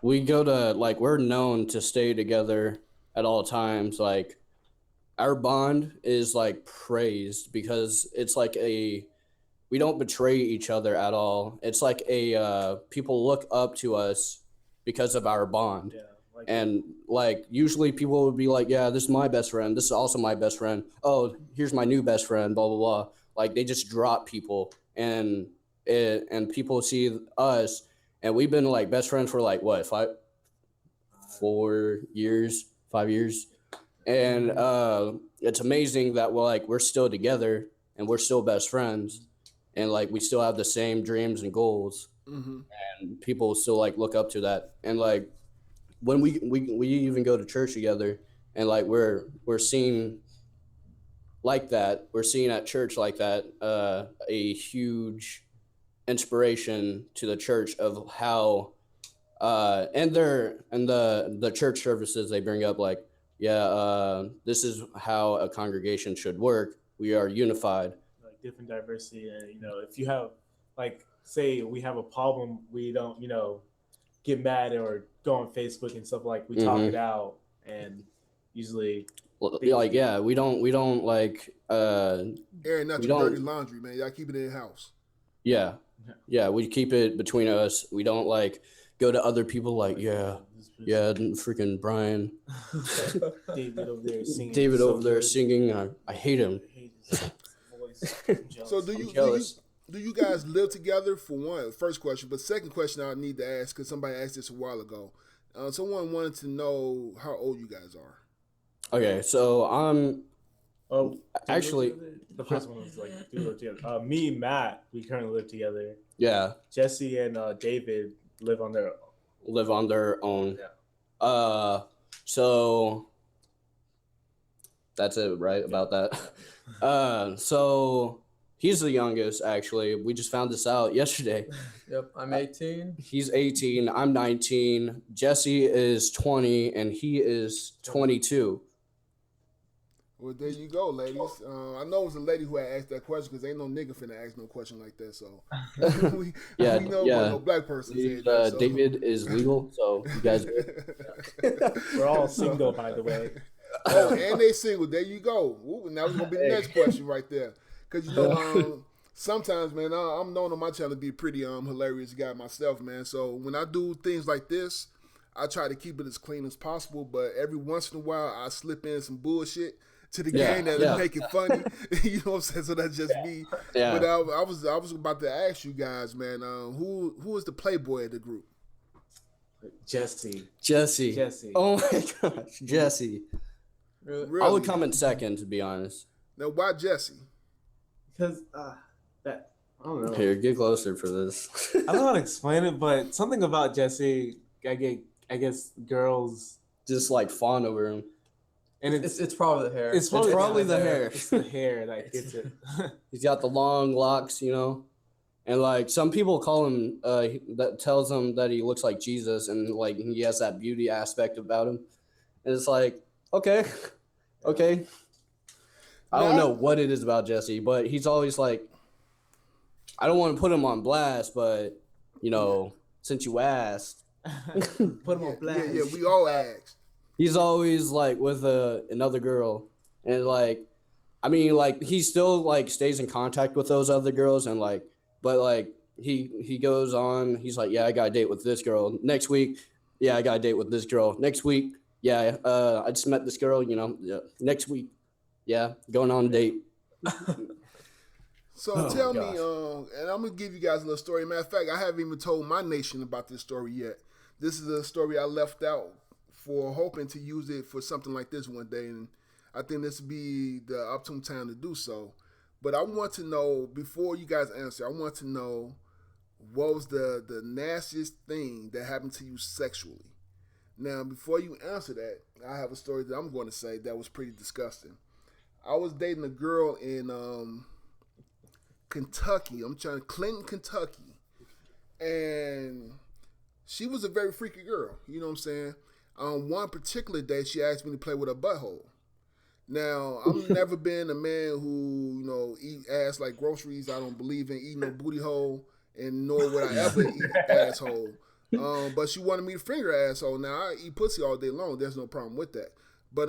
We go to, like, we're known to stay together at all times. Like, our bond is, like, praised because it's like we don't betray each other at all. It's like people look up to us because of our bond. Yeah. And like usually people would be like, yeah, this is my best friend. This is also my best friend. Oh, here's my new best friend, blah, blah, blah. Like they just drop people and people see us, and we've been like best friends for like what, 5 years. And it's amazing that we're still together and we're still best friends, and like we still have the same dreams and goals. Mm-hmm. And people still like look up to that. And like when we even go to church together, and like we're seen like that, we're seen at church like that, a huge inspiration to the church of how and the church services they bring up like, this is how a congregation should work. We are unified. Like different diversity, and if you have like, say we have a problem, we don't get mad or go on Facebook and stuff, like we talk it out, and usually like we don't like airing out your dirty laundry, man. Y'all keep it in house. Yeah, we keep it between us. We don't like go to other people like, freaking Brian. David over there singing. I hate him. So do you guys live together, for one? First question. But second question I need to ask, because somebody asked this a while ago. Someone wanted to know how old you guys are. Okay, so I'm actually the first one was like do live together. Me and Matt, we currently live together. Yeah. Jesse and David live on their own. Yeah. So that's it, right? About that. So he's the youngest, actually. We just found this out yesterday. Yep, I'm 18. He's 18. I'm 19. Jesse is 20, and he is 22. Well, there you go, ladies. I know it was a lady who had asked that question, because ain't no nigga finna ask no question like that. So we know no black person. David is legal, so you guys. We're all single, by the way. Oh, and they single. There you go. Ooh, now it's gonna be the next question right there. Because sometimes, man, I'm known on my channel to be a pretty hilarious guy myself, man. So when I do things like this, I try to keep it as clean as possible. But every once in a while, I slip in some bullshit to the game that'll make it funny. You know what I'm saying? So that's just me. Yeah. But I was about to ask you guys, man, who is the playboy of the group? Jesse. Oh my gosh, Jesse. Really? I would come in second, to be honest. Now, why Jesse? Because that, I don't know. Here, get closer for this. I don't know how to explain it, but something about Jesse, I guess girls just like fawn over him. And it's probably the hair. It's probably the hair. It's the hair that gets it. He's got the long locks, and like some people call him, that tells him that he looks like Jesus, and like he has that beauty aspect about him. And it's like, okay. I don't know what it is about Jesse, but he's always like, I don't want to put him on blast, but since you asked, put him on blast. Yeah, we all asked. He's always like with another girl, and like, I mean, like he still like stays in contact with those other girls, and like, but like he goes on. He's like, I got a date with this girl next week. Yeah, I got a date with this girl next week. Yeah, I just met this girl. Next week. Yeah, going on a date. So tell me, and I'm gonna give you guys a little story. Matter of fact, I haven't even told my nation about this story yet. This is a story I left out for hoping to use it for something like this one day, and I think this would be the opportune time to do so. But I want to know, before you guys answer, I want to know what was the nastiest thing that happened to you sexually. Now, before you answer that, I have a story that I'm going to say that was pretty disgusting. I was dating a girl in Kentucky. Clinton, Kentucky, and she was a very freaky girl. You know what I'm saying? One particular day, she asked me to play with her butthole. Now, I've never been a man who, eat ass like groceries. I don't believe in eating no booty hole, and nor would I ever eat asshole. But she wanted me to finger her asshole. Now, I eat pussy all day long. There's no problem with that. But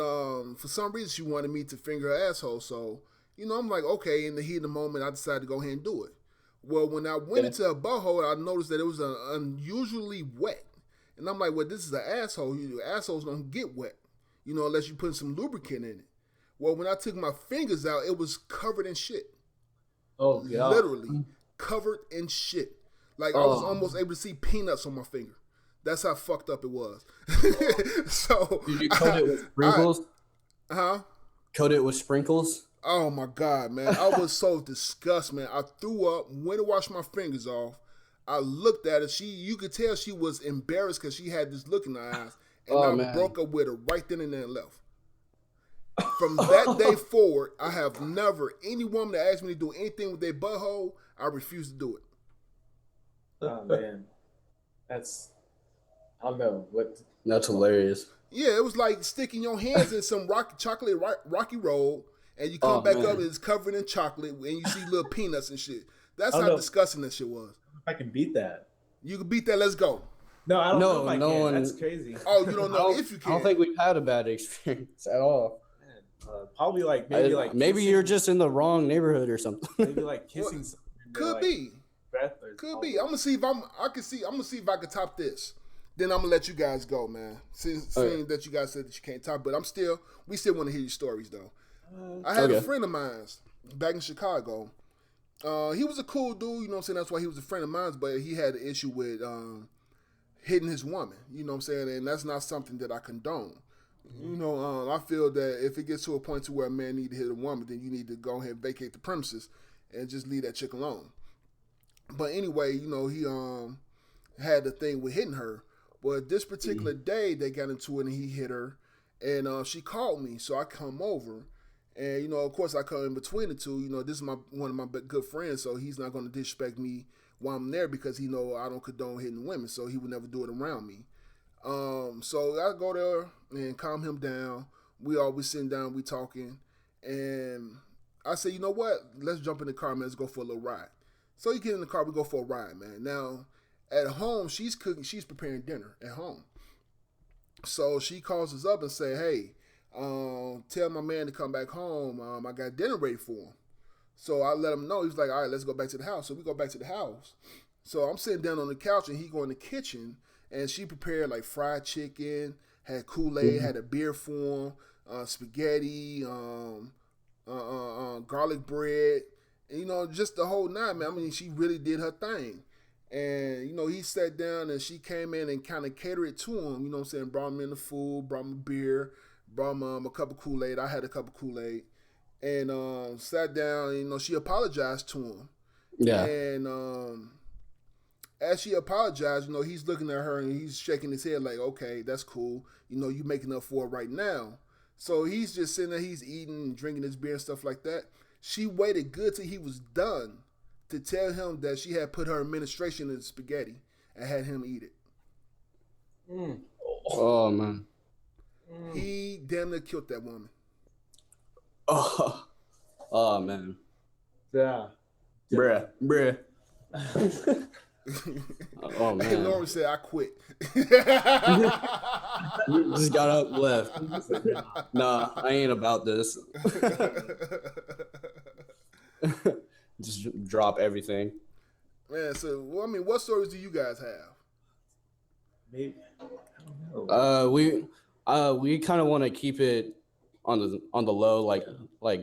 for some reason, she wanted me to finger her asshole. So, I'm like, okay, in the heat of the moment, I decided to go ahead and do it. Well, when I went into her butthole, I noticed that it was unusually wet. And I'm like, well, this is an asshole. Assholes don't get wet, unless you put some lubricant in it. Well, when I took my fingers out, it was covered in shit. Oh, God. Literally covered in shit. Like, I was almost able to see peanuts on my finger. That's how fucked up it was. So did you coat it with sprinkles? Coat it with sprinkles? Oh, my God, man. I was so disgusted, man. I threw up, went to wash my fingers off. I looked at her. You could tell she was embarrassed because she had this look in her eyes. And I broke up with her right then and there and left. From that day forward, I have never, any woman that asked me to do anything with their butthole, I refuse to do it. Oh, man. I don't know. That's hilarious. Yeah, it was like sticking your hands in some rocky road, and you come back up and it's covered in chocolate, and you see little peanuts and shit. That's how disgusting that shit was. I can beat that. You can beat that. Let's go. No, I don't know if I no can. one. That's crazy. Oh, you don't know if you can. I don't think we've had a bad experience at all. Probably maybe you're just in the wrong neighborhood or something. Maybe like kissing. Could be. Could be. I'm gonna see if I'm gonna see if I can top this. Then I'm gonna let you guys go, man. Seeing that you guys said that you can't top, but we still want to hear your stories though. I had a friend of mine back in Chicago. He was a cool dude, you know what I'm saying? That's why he was a friend of mine, but he had an issue with hitting his woman, you know what I'm saying? And that's not something that I condone. I feel that if it gets to a point to where a man need to hit a woman, then you need to go ahead and vacate the premises and just leave that chick alone. But anyway, he had the thing with hitting her. But this particular day, they got into it and he hit her. And she called me, so I come over. And, of course, I come in between the two. This is one of my good friends, so he's not going to disrespect me while I'm there because he know I don't condone hitting women, so he would never do it around me. So I go there and calm him down. We always sitting down, we talking. And I say, you know what? Let's jump in the car, man. Let's go for a little ride. So you get in the car, we go for a ride, man. Now, at home, she's cooking, she's preparing dinner at home. So she calls us up and say, hey, tell my man to come back home. I got dinner ready for him. So I let him know. He's like, all right, let's go back to the house. So we go back to the house. So I'm sitting down on the couch and he go in the kitchen and she prepared like fried chicken, had Kool-Aid, had a beer for him, spaghetti, garlic bread, and, just the whole nine, man. I mean, she really did her thing. And, he sat down and she came in and kind of catered it to him, what I'm saying? Brought him in the food, brought him a beer, brought him a cup of Kool-Aid. I had a cup of Kool-Aid. And sat down, she apologized to him. Yeah. And as she apologized, he's looking at her and he's shaking his head like, okay, that's cool. You making up for it right now. So he's just sitting there, he's eating and drinking his beer and stuff like that. She waited good till he was done to tell him that she had put her administration in the spaghetti and had him eat it. Oh, man. He damn near killed that woman. Oh man. Yeah. Bruh. Oh man. And Lauren said, I quit. Just got up, left. Nah, I ain't about this. Just drop everything. Man, so what stories do you guys have? Maybe. We kind of want to keep it on the low, like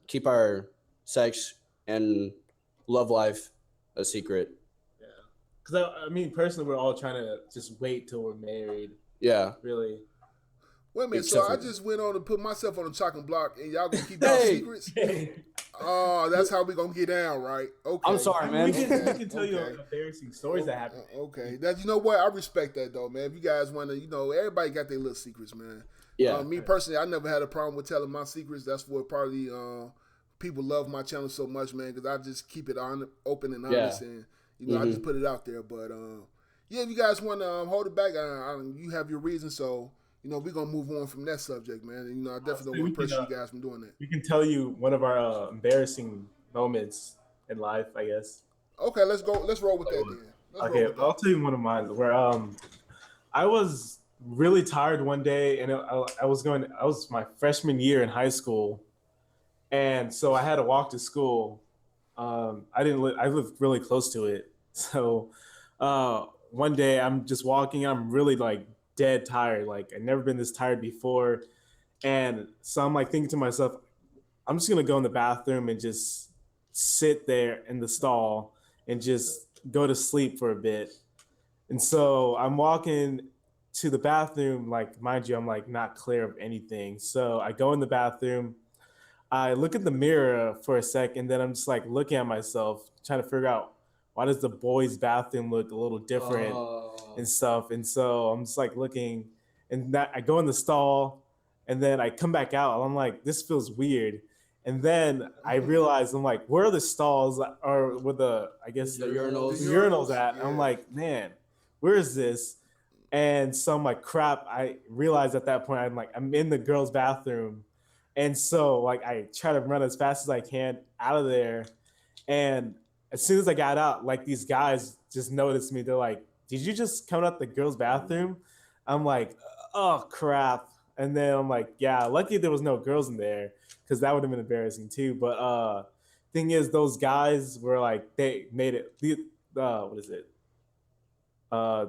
keep our sex and love life a secret. Yeah, because personally, we're all trying to just wait till we're married. Yeah, really. Wait a minute, so I just went on and put myself on the chopping block, and y'all gonna keep y'all secrets? Oh, that's how we gonna get down, right? Okay. I'm sorry, man. We can tell you embarrassing stories that happen. Okay, you know what? I respect that though, man. If you guys want to, everybody got their little secrets, man. Yeah. Me personally, I never had a problem with telling my secrets. That's what probably people love my channel so much, man, because I just keep it on open and honest, and I just put it out there. But yeah, if you guys want to hold it back, you have your reasons, so. We're going to move on from that subject, man. And, I definitely don't want to pressure you guys from doing that. We can tell you one of our embarrassing moments in life, I guess. Okay, let's go. Let's roll with that then. I'll tell you one of mine where I was really tired one day, and I was my freshman year in high school, and so I had to walk to school. I lived really close to it. So one day I'm just walking, I'm really like dead tired. Like I'd never been this tired before. And so I'm like thinking to myself, I'm just going to go in the bathroom and just sit there in the stall and just go to sleep for a bit. And so I'm walking to the bathroom, like, mind you, I'm like not clear of anything. So I go in the bathroom, I look at the mirror for a sec, and then I'm just like looking at myself, trying to figure out why does the boys' bathroom look a little different and stuff. And so I'm just like looking, and that I go in the stall, and then I come back out. I'm like, this feels weird. And then I realize, I'm like, where are the stalls or where the urinals at? Yeah. I'm like, man, where is this? And so I'm like, crap. I realized at that point, I'm in the girls' bathroom. And so like I try to run as fast as I can out of there. And as soon as I got out, like these guys just noticed me. They're like, did you just come out the girls' bathroom? I'm like, oh crap. And then I'm like, yeah, lucky there was no girls in there, because that would have been embarrassing too. But thing is, those guys were like, they made it. What is it?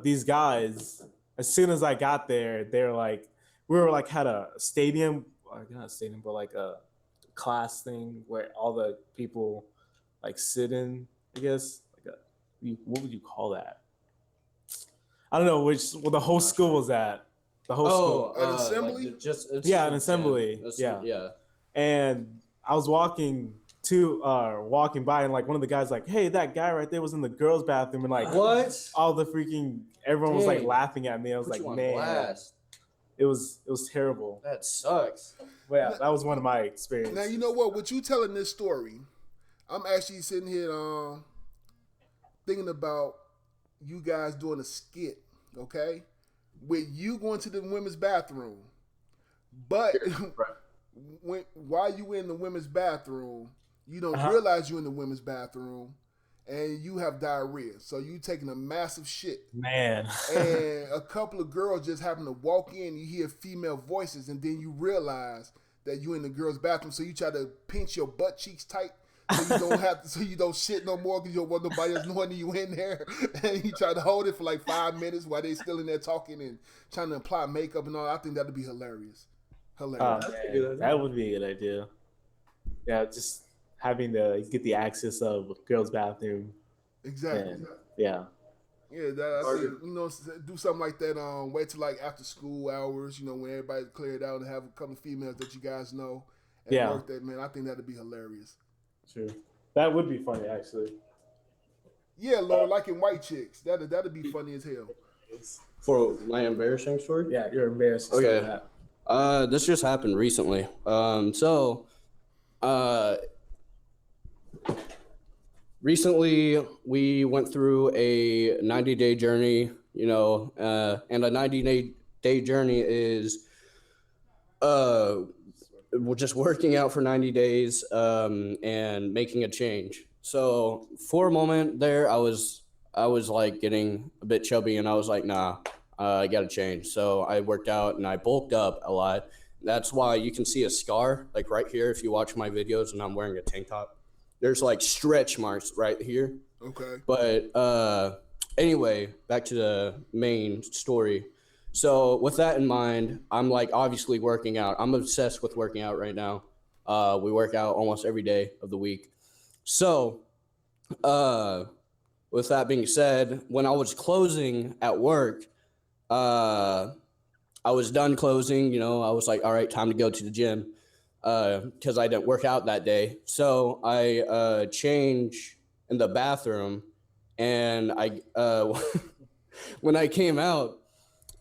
These guys, as soon as I got there, they're like, we were like had a stadium, not a stadium, but like a class thing where all the people like sit in, I guess. What would you call that? I don't know well, the whole school was at. The whole school. An assembly? An assembly. Yeah. And I was walking by, and like one of the guys like, hey, that guy right there was in the girls' bathroom, and like what? All the freaking everyone was like laughing at me. I was like, man, it was terrible. That sucks. But yeah, that was one of my experiences. Now you know what? With you telling this story, I'm actually sitting here thinking about you guys doing a skit, okay? With you going to the women's bathroom, but while you in the women's bathroom, you don't realize you're in the women's bathroom, and you have diarrhea. So you taking a massive shit, man. And a couple of girls just happen to walk in. You hear female voices, and then you realize that you're in the girls' bathroom. So you try to pinch your butt cheeks tight, so you don't have to, so you don't shit no more, because you don't want nobody else knowing you in there. And you try to hold it for like 5 minutes while they still in there talking and trying to apply makeup and all. I think that'd be hilarious. That would be a good idea. Yeah, just having to get the access of girls' bathroom. Exactly. And, yeah. Yeah, I think, do something like that. Wait till like after school hours, when everybody's cleared out, and have a couple of females that you guys know and work that, man. I think that'd be hilarious. Sure. That would be funny, actually. Yeah, Lord, like in White Chicks. That'd be funny as hell. For my embarrassing story? Yeah, you're embarrassed. Okay. This just happened recently. Recently we went through a 90-day journey, and a 90-day journey is just working out for 90 days and making a change. So for a moment there, I was like getting a bit chubby, and I was like, nah, I got to change. So I worked out and I bulked up a lot. That's why you can see a scar like right here if you watch my videos and I'm wearing a tank top. There's like stretch marks right here. Okay. But anyway, back to the main story. So with that in mind, I'm like obviously working out. I'm obsessed with working out right now. We work out almost every day of the week. So with that being said, when I was closing at work, I was done closing, I was like, all right, time to go to the gym, because I didn't work out that day. So I change in the bathroom, and I when I came out,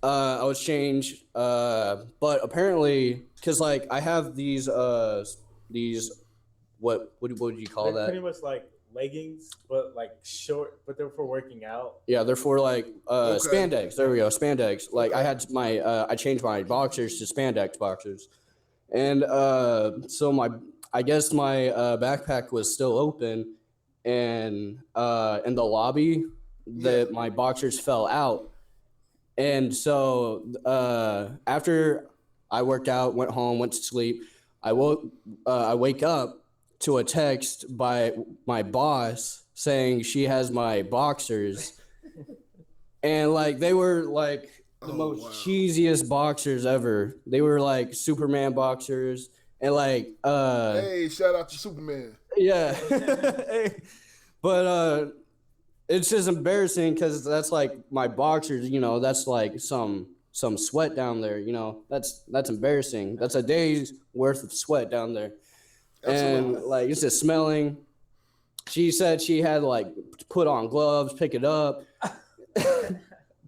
I was changed. But apparently, cause like I have these what would you call They're that? pretty much like leggings, but like short, but they're for working out. Yeah, they're for like Okay. spandex. There we go, spandex. Like I Okay. had my I changed my boxers to spandex boxers, and so I guess my backpack was still open, and in the lobby, my boxers fell out, and so after I worked out, went home, went to sleep, I wake up to a text by my boss saying she has my boxers, and like they were like the most cheesiest boxers ever. They were like Superman boxers, and like Hey, shout out to Superman. yeah, but it's just embarrassing because that's like my boxers. You know, that's like some sweat down there. You know, that's embarrassing. That's a day's worth of sweat down there. Absolutely. And like it's just smelling. She said she had to like put on gloves, pick it up,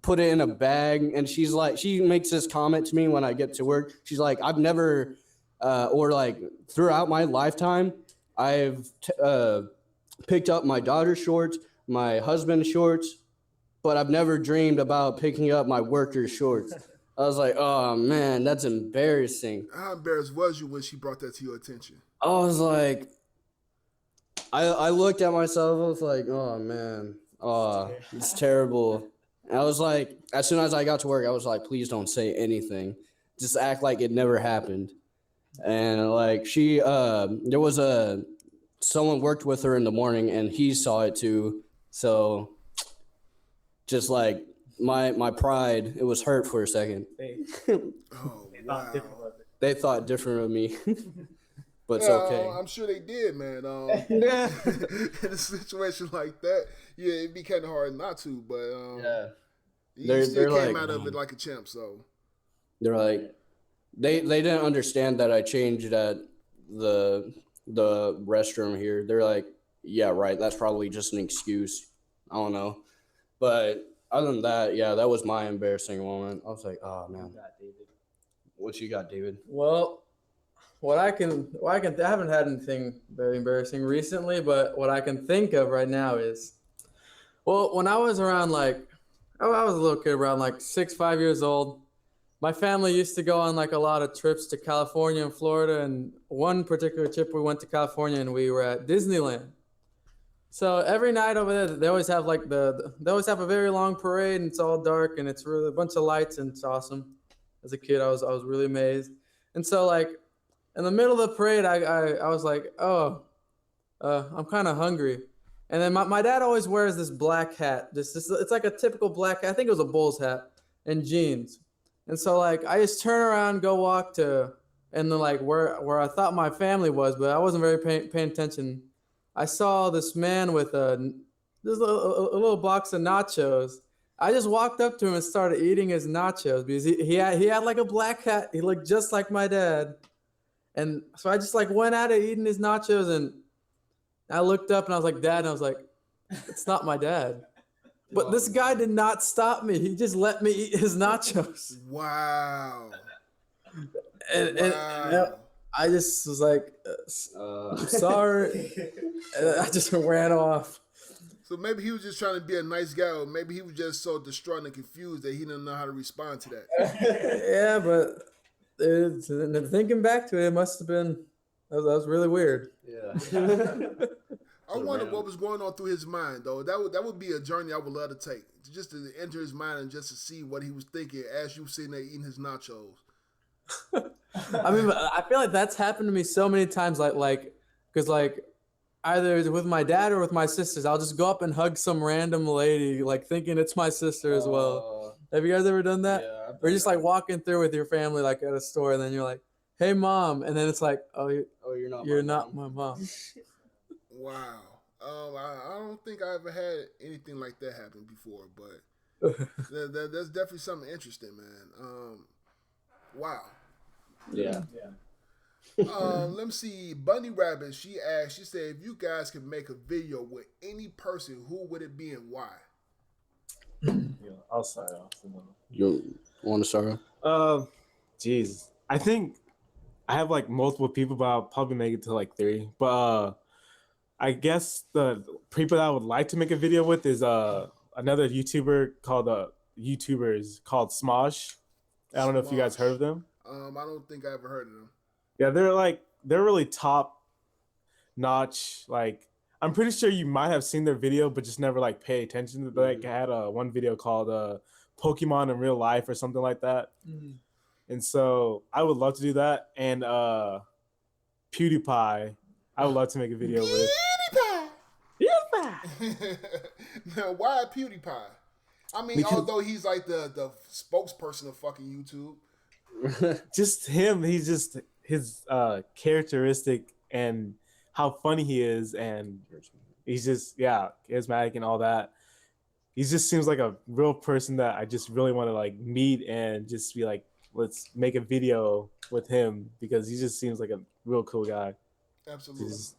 put it in a bag, and she makes this comment to me when I get to work. She's like, I've never, or like throughout my lifetime, I've picked up my daughter's shorts, my husband's shorts, but I've never dreamed about picking up my worker's shorts. I was like, oh man, that's embarrassing. How embarrassed was you when she brought that to your attention? I was like, I looked at myself. I was like, oh man, oh, it's terrible. And I was like, as soon as I got to work, I was like, please don't say anything. Just act like it never happened. And like there was someone worked with her in the morning, and he saw it too. So, just like my pride, it was hurt for a second. They, Oh, they wow. thought different of it. They thought different of me, but it's Yeah, okay. I'm sure they did, man. In a situation like that, yeah, it'd be kind of hard not to, but Yeah. you They're still came like, out of it like a champ, so. They're like, they didn't understand that I changed at the restroom here. They're like, yeah, right. That's probably just an excuse. I don't know, but other than that, yeah, that was my embarrassing moment. I was like, oh man, Got David. what you got, David? Well, I haven't had anything very embarrassing recently, but what I can think of right now is, well, when I was around I was a little kid, around like 5 years old. My family used to go on like a lot of trips to California and Florida, and one particular trip we went to California and we were at Disneyland. So every night over there, they always have like they always have a very long parade, and it's all dark and it's really a bunch of lights and it's awesome. As a kid, I was really amazed. And so like in the middle of the parade, I was like, oh, I'm kind of hungry. And then my dad always wears this black hat. It's like a typical black hat. I think it was a Bulls hat and jeans. And so like I just turn around, go walk to, and then like where I thought my family was, but I wasn't very paying attention. I saw this man with a little box of nachos. I just walked up to him and started eating his nachos because he had like a black hat. He looked just like my dad. And so I just like went at it eating his nachos, and I looked up and I was like, Dad, and I was like, it's not my dad. But this guy did not stop me. He just let me eat his nachos. Wow. And Wow. I just was like, I'm sorry. And I just ran off. So maybe he was just trying to be a nice guy, or maybe he was just so distraught and confused that he didn't know how to respond to that. Yeah, but thinking back to it, it must have been, that was really weird. Yeah. I wonder what was going on through his mind, though. That would be a journey I would love to take, just to enter his mind and just to see what he was thinking as you sitting there eating his nachos. I mean, I feel like that's happened to me so many times, because like either with my dad or with my sisters, I'll just go up and hug some random lady, like thinking it's my sister as well. Have you guys ever done that? Yeah. Or just like walking through with your family, like at a store, and then you're like, "Hey, mom," and then it's like, "Oh, you're not my mom." Wow. I don't think I ever had anything like that happen before, but that's definitely something interesting, man. Wow. Yeah. Let me see. Bunny Rabbit, she asked, she said, if you guys could make a video with any person, who would it be and why? Yeah, I'll start off. Want to start? Jeez, I think I have like multiple people, but I'll probably make it to like 3. But I guess the people that I would like to make a video with is another YouTuber called YouTubers called Smosh. I don't know if you guys heard of them. I don't think I ever heard of them. Yeah, they're really top notch. Like, I'm pretty sure you might have seen their video, but just never like pay attention. They like had one video called Pokemon in Real Life or something like that. And so I would love to do that. And PewDiePie, I would love to make a video with. PewDiePie. Now, why PewDiePie? I mean, although he's like the spokesperson of fucking YouTube. Just him. He's just his characteristic and how funny he is, and he's just charismatic and all that. He just seems like a real person that I just really want to like meet and just be like, let's make a video with him, because he just seems like a real cool guy. Absolutely. To just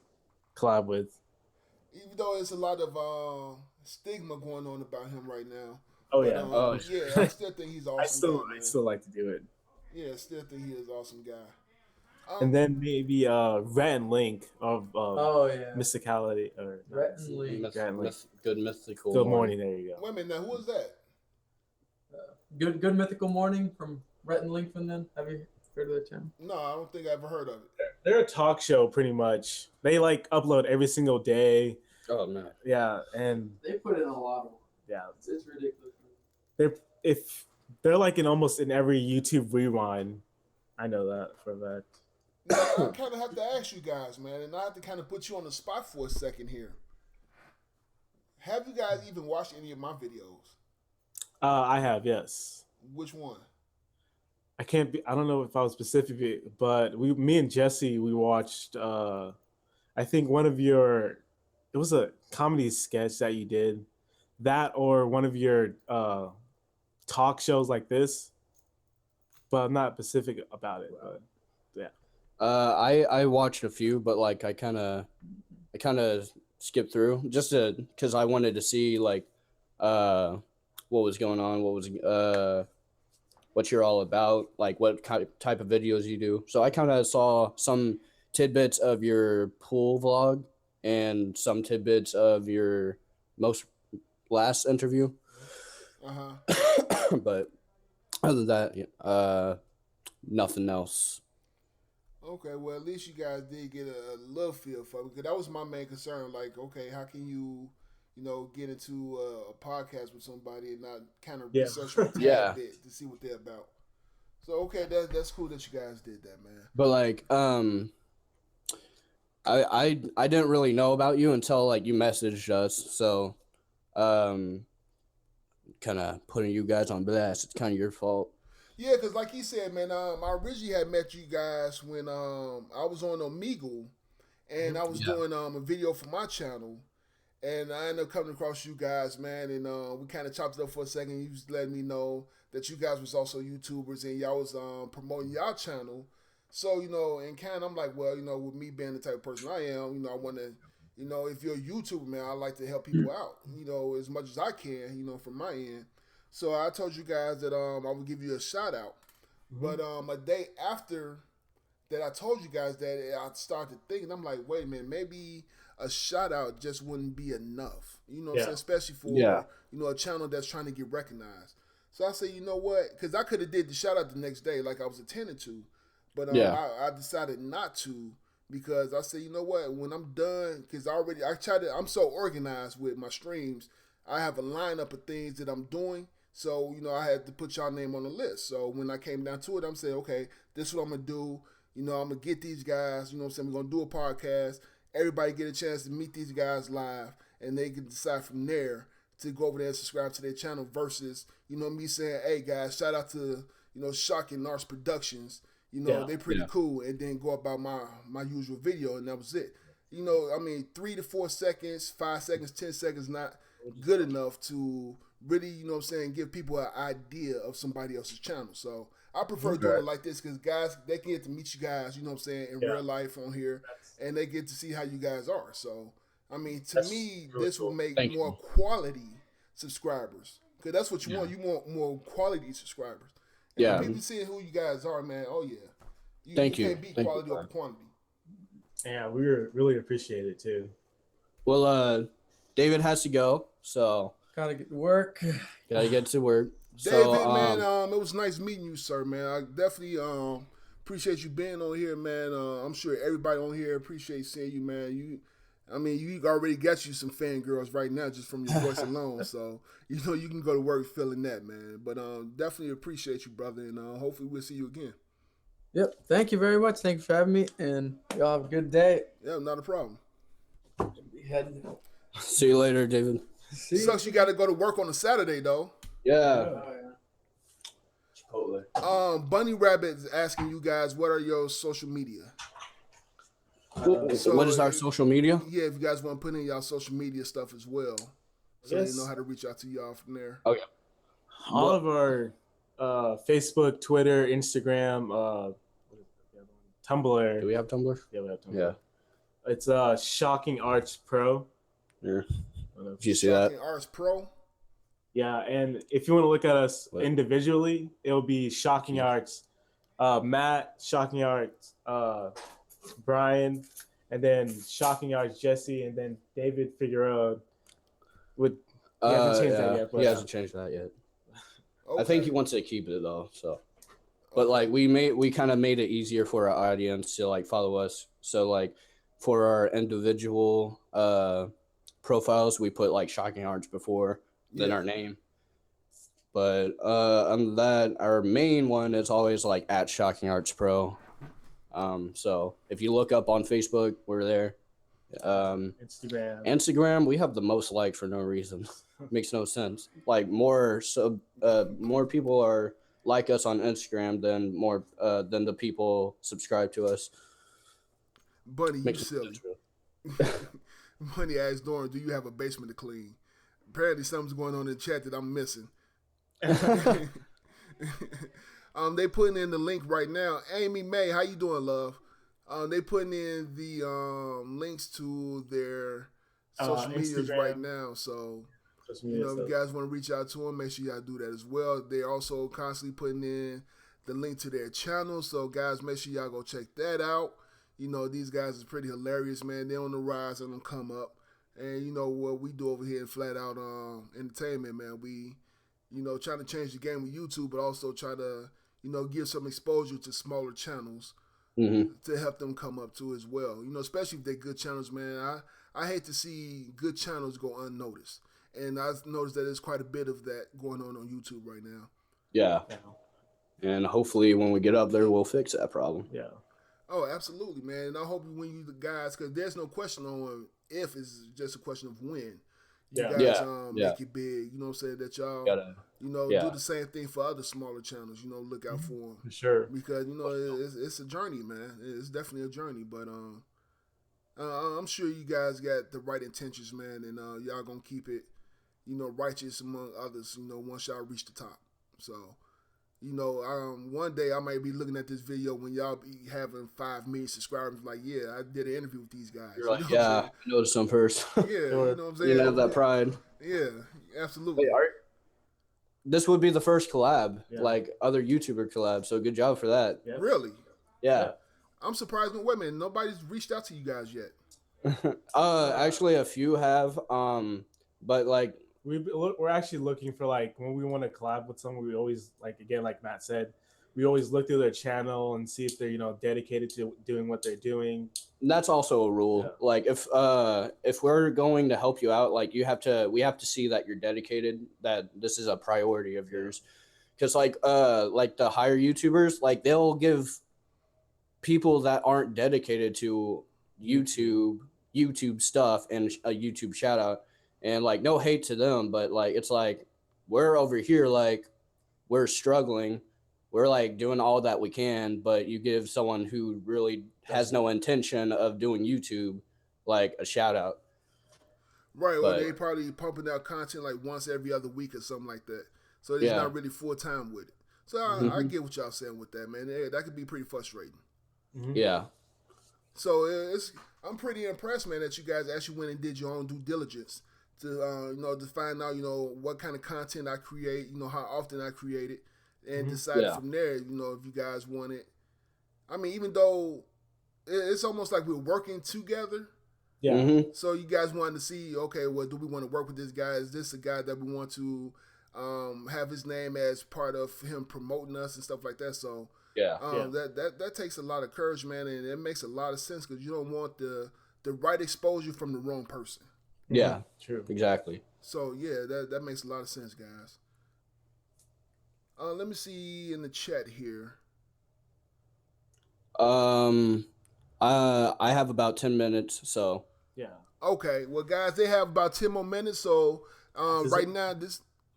collab with. Even though there's a lot of stigma going on about him right now. Oh, but, yeah. Yeah, I still think he's awesome. I still like to do it. Yeah, still think he is an awesome guy. And then maybe Rhett and Link of Mysticality or Rhett and Link. Good mythical. Good morning. There you go. Wait a minute, now who is that? Good mythical morning from Rhett and Link. Then have you heard of that channel? No, I don't think I ever heard of it. They're a talk show, pretty much. They like upload every single day. Oh man. Yeah, and they put in a lot of work. Yeah, it's ridiculous. They're like in every YouTube rewind. I know that for a fact. Now, I kind of have to ask you guys, man, and I have to kind of put you on the spot for a second here. Have you guys even watched any of my videos? I have, yes. Which one? I don't know if I was specific, but me and Jesse, we watched. I think it was a comedy sketch that you did, that or one of your talk shows like this, but I'm not specific about it. But yeah. I watched a few, but like I kind of skipped through just because I wanted to see like what was going on, what you're all about, like what type of videos you do. So I kind of saw some tidbits of your pool vlog and some tidbits of your last interview. But other than that, nothing else. Okay, well, at least you guys did get a little feel for it, because that was my main concern. Like, okay, how can you get into a podcast with somebody and not kind of research a bit to see what they're about? So, okay, that's cool that you guys did that, man. But like, I didn't really know about you until like you messaged us, so kind of putting you guys on blast. It's kind of your fault. Yeah, because like he said, man, I originally had met you guys when I was on Omegle, and I was doing a video for my channel, and I ended up coming across you guys, man, and we kind of chopped it up for a second. You just let me know that you guys was also YouTubers, and y'all was promoting y'all channel. So, and kind of I'm like, well, with me being the type of person I am, I want to, if you're a YouTuber, man, I like to help people out, as much as I can, from my end. So I told you guys that I would give you a shout out. But a day after that I told you guys that, I started thinking, I'm like, wait a minute, maybe a shout out just wouldn't be enough. What I'm saying? Especially for a channel that's trying to get recognized. So I said, you know what? Because I could have did the shout out the next day like I was intending to. But I decided not to, because I said, you know what? When I'm done, because I'm so organized with my streams. I have a lineup of things that I'm doing. So, I had to put y'all name on the list. So when I came down to it, I'm saying, okay, this is what I'm going to do. I'm going to get these guys, we're going to do a podcast. Everybody get a chance to meet these guys live, and they can decide from there to go over there and subscribe to their channel versus, me saying, hey, guys, shout out to, Shock and Nars Productions. They pretty cool, and then go about my usual video, and that was it. 3 to 4 seconds, 5 seconds, 10 seconds, not good enough to really, give people an idea of somebody else's channel. So I prefer doing it like this, because guys, they can get to meet you guys, in real life on here, and they get to see how you guys are. So, to me, really this will make more quality subscribers, because that's what you want. You want more quality subscribers. Yeah. People seeing who you guys are, man. Oh yeah. Thank you you. can't beat Thank quality you. over quantity. Yeah, we really appreciate it too. Well, David has to go, so Gotta get to work. gotta get to work. David, So, man, it was nice meeting you, sir, man. I definitely appreciate you being on here, man. I'm sure everybody on here appreciates seeing you, man. You already got you some fangirls right now just from your voice alone. So, you can go to work feeling that, man. But definitely appreciate you, brother, and hopefully we'll see you again. Yep. Thank you very much. Thank you for having me, and y'all have a good day. Yeah, not a problem. see you later, David. Sucks you got to go to work on a Saturday, though. Yeah. Chipotle. Bunny Rabbit is asking you guys, what are your social media? What is our social media? Yeah, if you guys want to put in y'all social media stuff as well, so Yes. they know how to reach out to y'all from there. Okay. All of our Facebook, Twitter, Instagram, Tumblr. Do we have Tumblr? Yeah, we have Tumblr. Yeah. It's Shocking Arts Pro. Yeah. I don't know if Did you see that? Shocking Arts Pro. Yeah, and if you want to look at us What? individually, it'll be Shocking Arts, Matt, Shocking Arts, Brian, and then Shocking Arts Jesse, and then David Figueroa. He hasn't changed that yet, but he hasn't changed that yet. Okay. I think he wants to keep it though. So, but like we kind of made it easier for our audience to like follow us. So like for our individual profiles, we put like Shocking Arts before than our name. But on that, our main one is always like at Shocking Arts Pro. So if you look up on Facebook, we're there. Instagram, we have the most likes for no reason. Makes no sense. Like more people are like us on Instagram than the people subscribe to us. Buddy, you Makes no silly. sense, Bunny asked Doran, do you have a basement to clean? Apparently something's going on in the chat that I'm missing. They putting in the link right now. Amy May, how you doing, love? They putting in the links to their social medias Instagram. right now. So, if you guys want to reach out to them, make sure y'all do that as well. They're also constantly putting in the link to their channel. So, guys, make sure y'all go check that out. These guys is pretty hilarious, man. They're on the rise and them come up. And what we do over here in Flat Out Entertainment, man. We, trying to change the game with YouTube, but also try to, give some exposure to smaller channels to help them come up too as well. Especially if they're good channels, man. I hate to see good channels go unnoticed. And I've noticed that there's quite a bit of that going on YouTube right now. Yeah. And hopefully when we get up there, we'll fix that problem. Yeah. Oh, absolutely, man. And I hope when you guys, because there's no question on if, it's just a question of when. You guys make it big. You know what I'm saying? That y'all, do the same thing for other smaller channels. Look out for them. For sure. Because, it's a journey, man. It's definitely a journey. But I'm sure you guys got the right intentions, man. And y'all going to keep it, righteous among others, once y'all reach the top. So, one day I might be looking at this video when y'all be having 5 million subscribers. Like, yeah, I did an interview with these guys. You're like, I noticed them first. Yeah, you know what I'm saying? You have that pride. Yeah, absolutely. Wait, this would be the first collab, like other YouTuber collab. So good job for that. Yeah. Really? Yeah. I'm surprised. Wait a minute, nobody's reached out to you guys yet. Actually, a few have. But like. We're actually looking for, like, when we want to collab with someone, we always, like, again, like Matt said, we always look through their channel and see if they're, dedicated to doing what they're doing. And that's also a rule. Yeah. Like if we're going to help you out, like we have to see that you're dedicated, that this is a priority of yours. Because like the higher YouTubers, like they'll give people that aren't dedicated to YouTube stuff and a YouTube shout out. And like no hate to them, but like it's like we're over here, like we're struggling. We're like doing all that we can, but you give someone who really has no intention of doing YouTube like a shout out. Right, well, they probably pumping out content like once every other week or something like that. So it's not really full time with it. So I get what y'all saying with that, man. That could be pretty frustrating. Mm-hmm. Yeah. So I'm pretty impressed, man, that you guys actually went and did your own due diligence to to find out what kind of content I create, how often I create it, and decided from there, you know, if you guys want it. I mean, even though it's almost like we're working together. Yeah. Mm-hmm. So you guys wanted to see, okay, well, do we want to work with this guy? Is this a guy that we want to have his name as part of him promoting us and stuff like that? So that takes a lot of courage, man, and it makes a lot of sense because you don't want the right exposure from the wrong person. Yeah, true, exactly. So yeah, that makes a lot of sense, guys. Let me see in the chat here. I have about 10 minutes, so. Yeah. Okay, well, guys, they have about 10 more minutes, so now,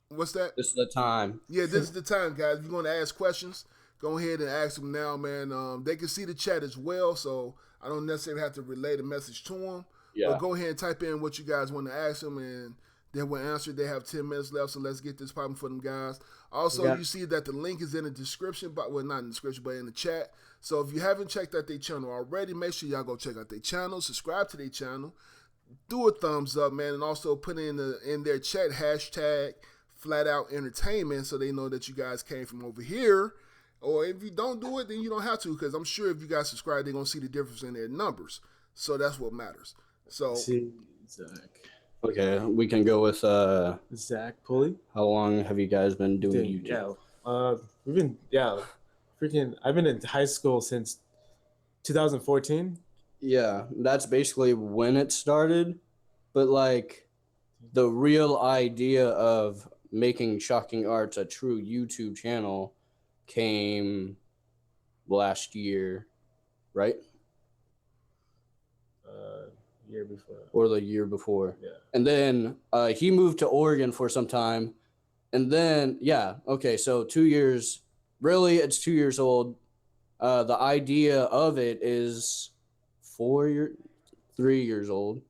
what's that? This is the time. Yeah, this is the time, guys. If you want to ask questions, go ahead and ask them now, man. They can see the chat as well, so I don't necessarily have to relay the message to them. Yeah. But go ahead and type in what you guys want to ask them, and they will answer. They have 10 minutes left, so let's get this popping for them, guys. Also, you see that the link is in the description, but well, not in the description, but in the chat. So if you haven't checked out their channel already, make sure y'all go check out their channel, subscribe to their channel, do a thumbs up, man, and also put in their chat hashtag Flat Out Entertainment so they know that you guys came from over here. Or if you don't do it, then you don't have to, because I'm sure if you guys subscribe, they're gonna see the difference in their numbers. So that's what matters. So Zach. Okay, we can go with Zach Pulley. How long have you guys been doing YouTube? I've been in high school since 2014. Yeah, that's basically when it started. But like the real idea of making Shocking Arts a true YouTube channel came last year, right? Year before. Or the year before. Yeah. And then he moved to Oregon for some time. And then, so 2 years. Really, it's 2 years old. The idea of it is 3 years old.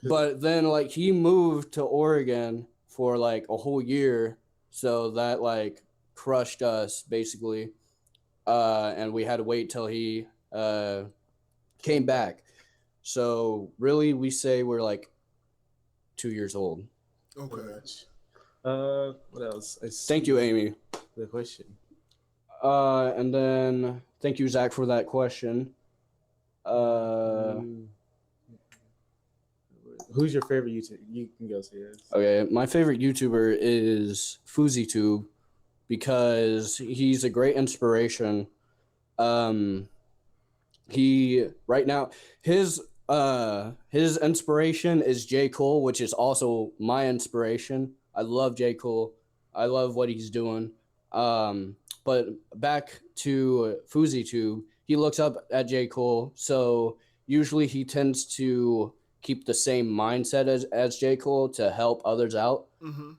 But then, like, he moved to Oregon for, like, a whole year. So that, like, crushed us, basically. And we had to wait till he came back. So, really, we say we're, like, 2 years old. okay. What else? Thank you, Amy. The question. And then thank you, Zach, for that question. Who's your favorite YouTuber? You can go say this. Okay, my favorite YouTuber is FuzzyTube because he's a great inspiration. He right now his inspiration is J. Cole, which is also my inspiration. I love J. Cole. I love what he's doing. But back to FuzzyTube, he looks up at J. Cole, so usually he tends to keep the same mindset as J. Cole to help others out. Mm-hmm.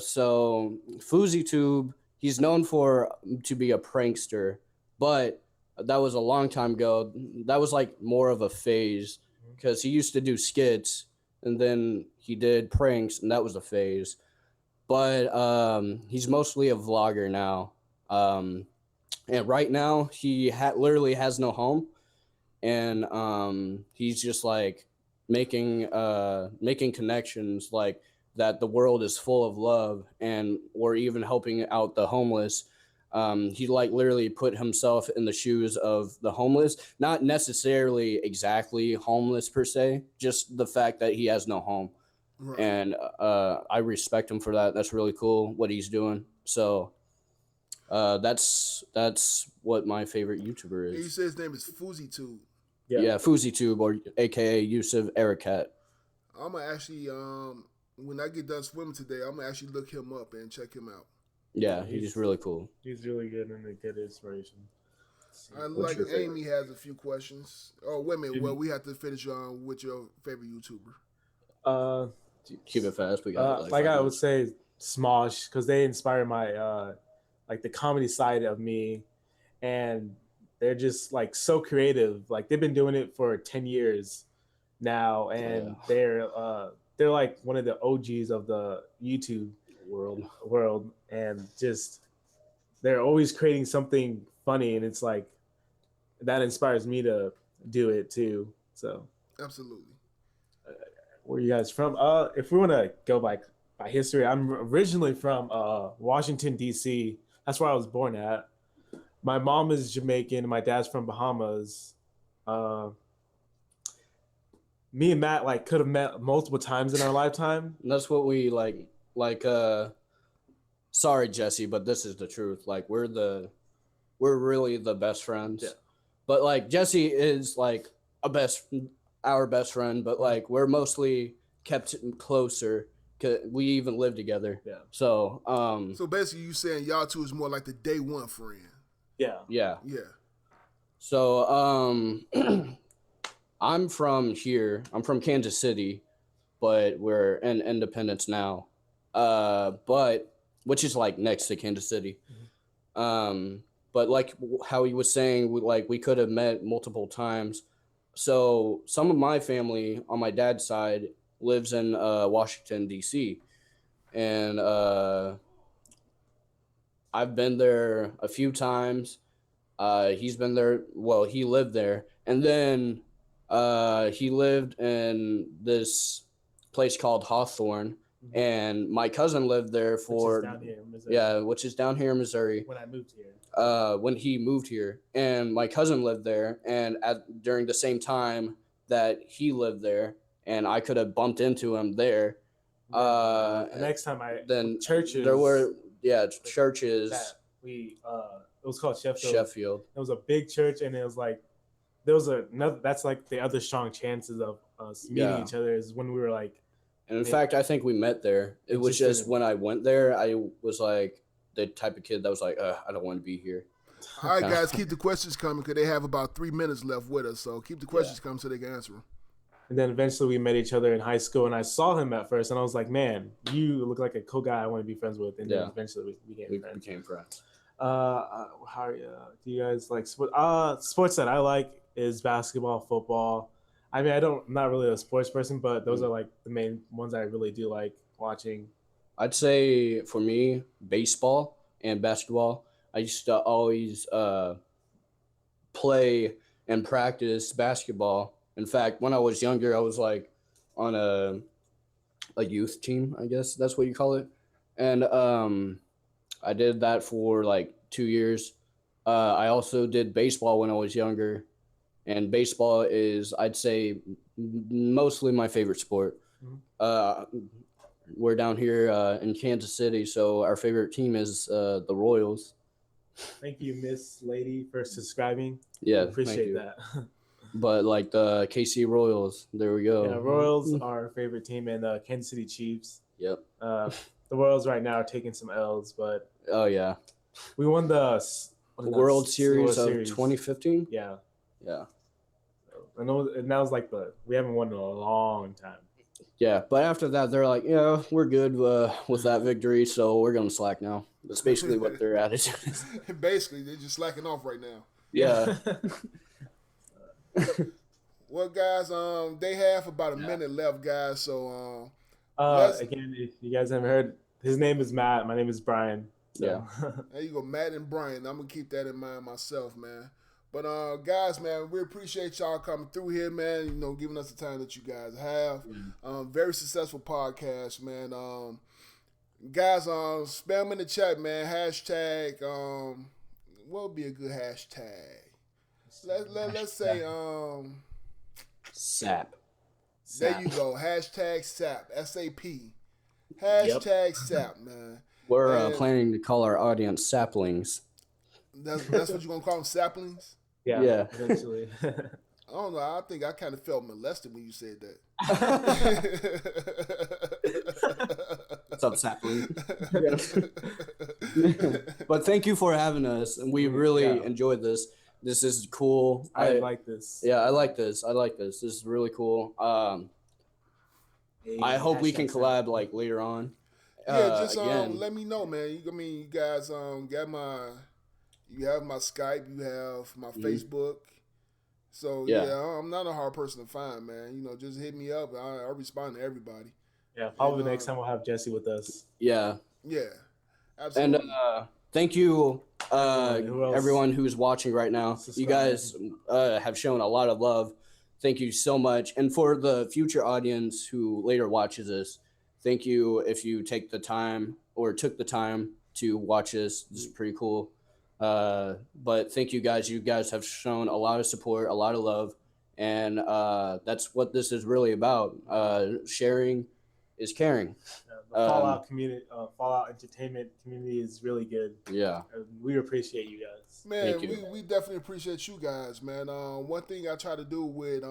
So FuzzyTube, he's known to be a prankster, but that was a long time ago. That was like more of a phase because he used to do skits and then he did pranks and that was a phase. But he's mostly a vlogger now. And right now he literally has no home. And he's just like making connections like that the world is full of love and we're even helping out the homeless. He like literally put himself in the shoes of the homeless, not necessarily exactly homeless per se, just the fact that he has no home. Right. And I respect him for that. That's really cool what he's doing. So that's what my favorite YouTuber is. You said his name is FuzzyTube. Yeah, FuzzyTube, or AKA Yusuf Arakat. I'm gonna actually when I get done swimming today, I'm gonna actually look him up and check him out. Yeah, he's really cool. He's really good and a good inspiration. Like Amy has a few questions. Oh, wait a minute. Well, we have to finish with your favorite YouTuber. Keep it fast. We got like I would say Smosh, because they inspire my like the comedy side of me, and they're just like so creative. Like they've been doing it for 10 years now, and they're like one of the OGs of the YouTube world, and just they're always creating something funny, and it's like that inspires me to do it too. So absolutely. Where are you guys from? If we want to go by by history, I'm originally from Washington, D.C. That's where I was born at. My mom is Jamaican. My dad's from Bahamas. Me and Matt like could have met multiple times in our lifetime. And that's what we like. Sorry, Jesse, but this is the truth. Like we're really the best friends. Yeah. But like Jesse is like our best friend, but like we're mostly kept closer. 'Cause we even live together. Yeah. So So basically, you saying y'all two is more like the day one friend. Yeah. yeah. Yeah. So I'm from here. I'm from Kansas City, but we're in Independence now. But which is like next to Kansas City. But like how he was saying, we could have met multiple times. So some of my family on my dad's side lives in Washington, D.C. And I've been there a few times. He's been there. Well, he lived there. And then he lived in this place called Hawthorne. And my cousin lived there for, which is down here in Missouri. When I moved here. When he moved here, and my cousin lived there, and during the same time that he lived there, and I could have bumped into him there. The next time churches. There were churches. That it was called Sheffield. Sheffield. It was a big church, and it was like there was another. That's like the other strong chances of us meeting each other is when we were like. And in fact, I think we met there. It was just when I went there, I was like the type of kid that was like, I don't want to be here. All right, guys, keep the questions coming because they have about 3 minutes left with us. So keep the questions coming so they can answer them. And then eventually we met each other in high school, and I saw him at first, and I was like, man, you look like a cool guy I want to be friends with. And then eventually we became friends. How are you? Do you guys like sports? Sports that I like is basketball, football. I mean, I'm not really a sports person, but those are like the main ones I really do like watching. I'd say for me, baseball and basketball. I used to always play and practice basketball. In fact, when I was younger, I was like on a youth team, I guess that's what you call it. And I did that for like 2 years. I also did baseball when I was younger. And baseball is, I'd say, mostly my favorite sport. We're down here in Kansas City, so our favorite team is the Royals. Thank you, Miss Lady, for subscribing. Yeah, appreciate that. But like the KC Royals, there we go. Yeah, Royals are our favorite team, and Kansas City Chiefs. Yep. The Royals right now are taking some L's, but we won the World Series of 2015. Yeah. Yeah. I know, and that was like we haven't won in a long time. Yeah, but after that, they're like, yeah, we're good with that victory, so we're going to slack now. That's basically what their attitude is. Basically, they're just slacking off right now. Yeah. Well, guys, they have about a minute left, guys. So, again, if you guys haven't heard, his name is Matt. My name is Brian. So. Yeah. There you go, Matt and Brian. I'm gonna keep that in mind myself, man. But guys, man, we appreciate y'all coming through here, man. You know, giving us the time that you guys have. Very successful podcast, man. Guys, spam in the chat, man. Hashtag. What would be a good hashtag? Let's say SAP. There you go. Hashtag SAP. S-A-P. Hashtag SAP, man. We're planning to call our audience saplings. That's what you're gonna call them, saplings? Yeah. Eventually. I don't know. I think I kind of felt molested when you said that. What's up, sapling? But thank you for having us, and we really enjoyed this. This is cool. I like this. Yeah, I like this. This is really cool. I hope we can collab like later on. Just let me know, man. You guys you have my Skype, you have my Facebook. So I'm not a hard person to find, man. You know, just hit me up. I'll respond to everybody. Yeah, probably next time we'll have Jesse with us. Yeah. Yeah. Absolutely. And thank you everyone who's watching right now. You guys have shown a lot of love. Thank you so much. And for the future audience who later watches this, thank you if you take the time or took the time to watch this. This is pretty cool. But thank you guys. You guys have shown a lot of support, a lot of love, and that's what this is really about. Sharing is caring. The Fallout community, Fallout entertainment community is really good. Yeah. We appreciate you guys. Man, we definitely appreciate you guys, man. One thing I try to do with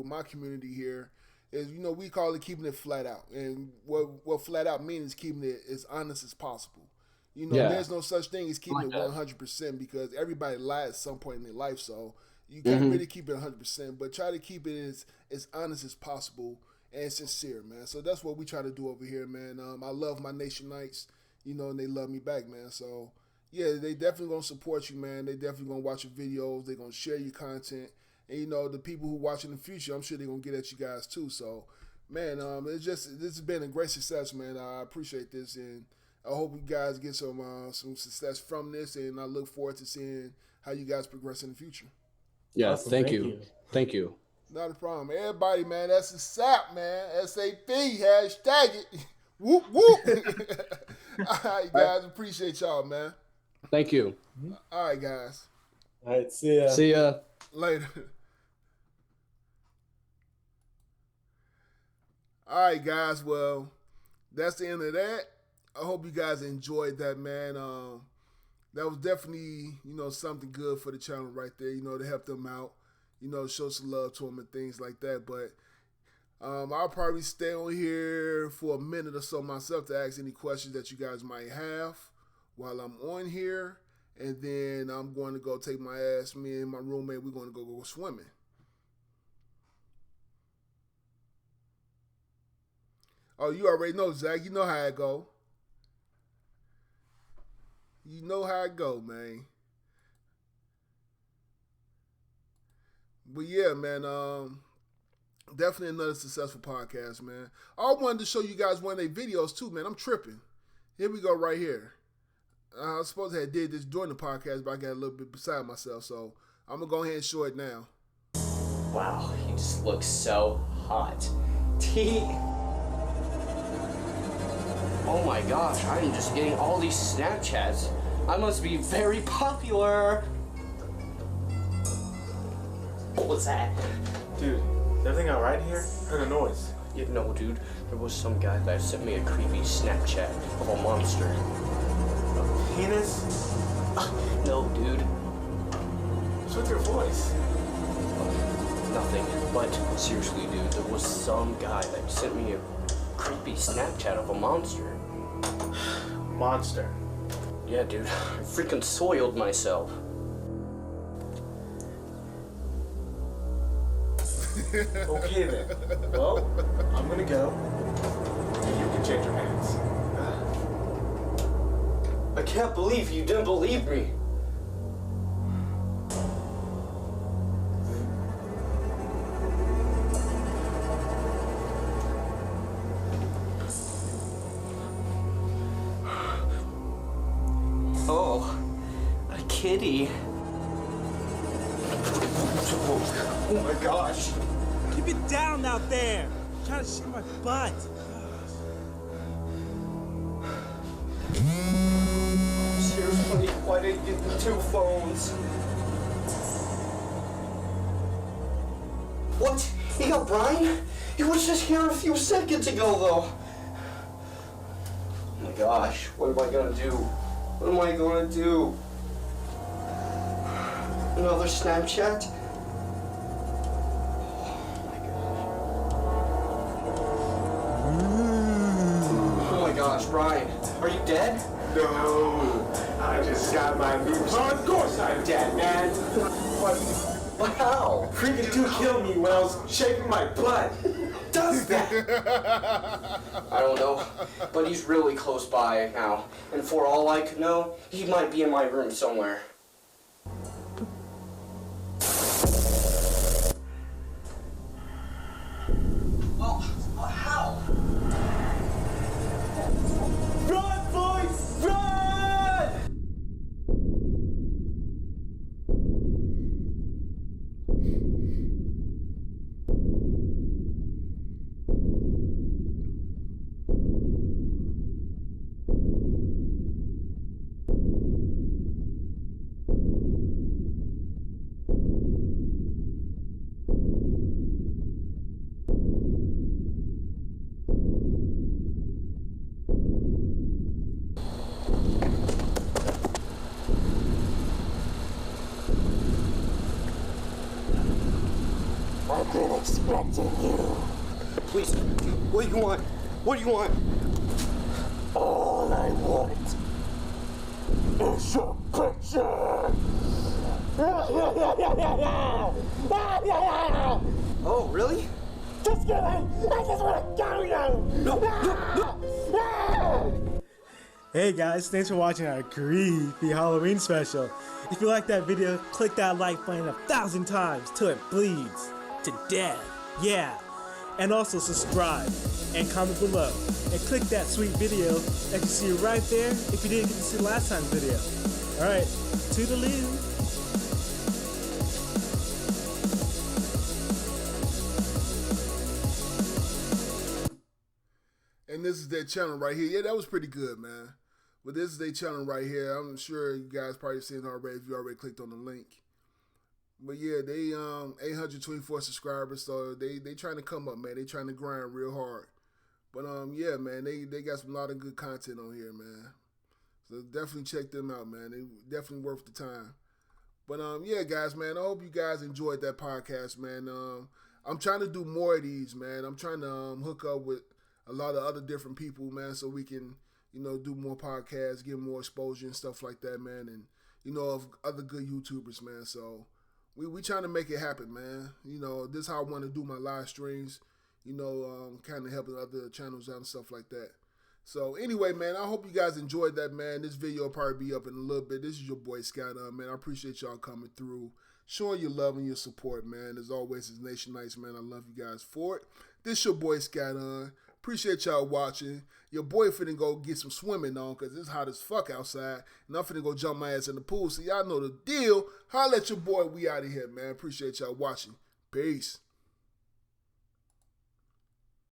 my community here is, we call it keeping it flat out. And what flat out means is keeping it as honest as possible. There's no such thing as keeping it 100% because everybody lies at some point in their life. So you can't really keep it 100%, but try to keep it as honest as possible and sincere, man. So that's what we try to do over here, man. I love my Nation Knights, and they love me back, man. So, yeah, they definitely going to support you, man. They definitely going to watch your videos. They're going to share your content. And, the people who watch in the future, I'm sure they're going to get at you guys, too. So, man, this has been a great success, man. I appreciate this, and I hope you guys get some success from this, and I look forward to seeing how you guys progress in the future. Yeah, awesome. Thank you. Thank you. Not a problem. Everybody, man, that's a SAP, man. SAP, hashtag it. Whoop, whoop. All right, guys. Appreciate y'all, man. Thank you. All right, guys. All right, see ya. See ya. Later. All right, guys. Well, that's the end of that. I hope you guys enjoyed that, man. That was definitely, something good for the channel right there, to help them out. Show some love to them and things like that. But I'll probably stay on here for a minute or so myself to ask any questions that you guys might have while I'm on here. And then I'm going to go take my ass, me and my roommate, we're going to go swimming. Oh, you already know, Zach. You know how it go. You know how it go, man. But yeah, man, definitely another successful podcast, man. I wanted to show you guys one of their videos too, man. I'm tripping. Here we go right here. I was supposed to have did this during the podcast, but I got a little bit beside myself, so I'm going to go ahead and show it now. Wow, he just looks so hot. Oh my gosh, I'm just getting all these Snapchats. I must be very popular. What was that? Dude, is everything alright here? I heard a noise. Yeah, no, dude. There was some guy that sent me a creepy Snapchat of a monster. A penis? No, dude. What's with your voice? Nothing. But seriously, dude, there was some guy that sent me a creepy Snapchat of a monster. Monster? Yeah, dude. I freaking soiled myself. Okay then. Well, I'm gonna go. And you can change your pants. I can't believe you didn't believe me. Oh, a kitty. Oh my gosh. Keep it down out there. I'm trying to shit my butt. Seriously, why did you get the two phones? What? You got Brian? He was just here a few seconds ago, though. Oh my gosh, what am I gonna do? What am I gonna do? Another Snapchat? Oh my gosh, Brian, are you dead? No, I just got my boobs. Of course I'm dead, man. But how? Freaking dude killed me when I was shaking my butt. Does that? I don't know, but he's really close by now. And for all I could know, he might be in my room somewhere. Well, how? Run, boys! Run! I've been expecting you. Please, what do you want? What do you want? All I want is your picture. Oh, really? Just kidding! I just want to kill you! No! Hey guys, thanks for watching our creepy Halloween special. If you like that video, click that like button 1,000 times till it bleeds to death. Yeah. And also subscribe and comment below. And click that sweet video that you see right there if you didn't get to see last time's video. Alright, toodaloo. And this is their channel right here. Yeah, that was pretty good, man. But this is their channel right here. I'm sure you guys probably seen it already if you already clicked on the link. But yeah, they 824 subscribers, so they trying to come up, man. They trying to grind real hard. But yeah, man, they got some lot of good content on here, man. So definitely check them out, man. They definitely worth the time. But yeah, guys, man, I hope you guys enjoyed that podcast, man. I'm trying to do more of these, man. I'm trying to hook up with a lot of other different people, man, so we can, you know, do more podcasts, get more exposure and stuff like that, man, and, you know, of other good YouTubers, man. So we trying to make it happen, man. You know, this is how I want to do my live streams, you know, kind of helping other channels out and stuff like that. So anyway, man, I hope you guys enjoyed that, man. This video will probably be up in a little bit. This is your boy Scott, man. I appreciate y'all coming through, showing your love and your support, man. As always, it's Nation Nights, man. I love you guys for it. This your boy Scott, appreciate y'all watching. Your boy finna go get some swimming on because it's hot as fuck outside. And I'm finna go jump my ass in the pool. So y'all know the deal. Holla at your boy. We out of here, man. Appreciate y'all watching. Peace.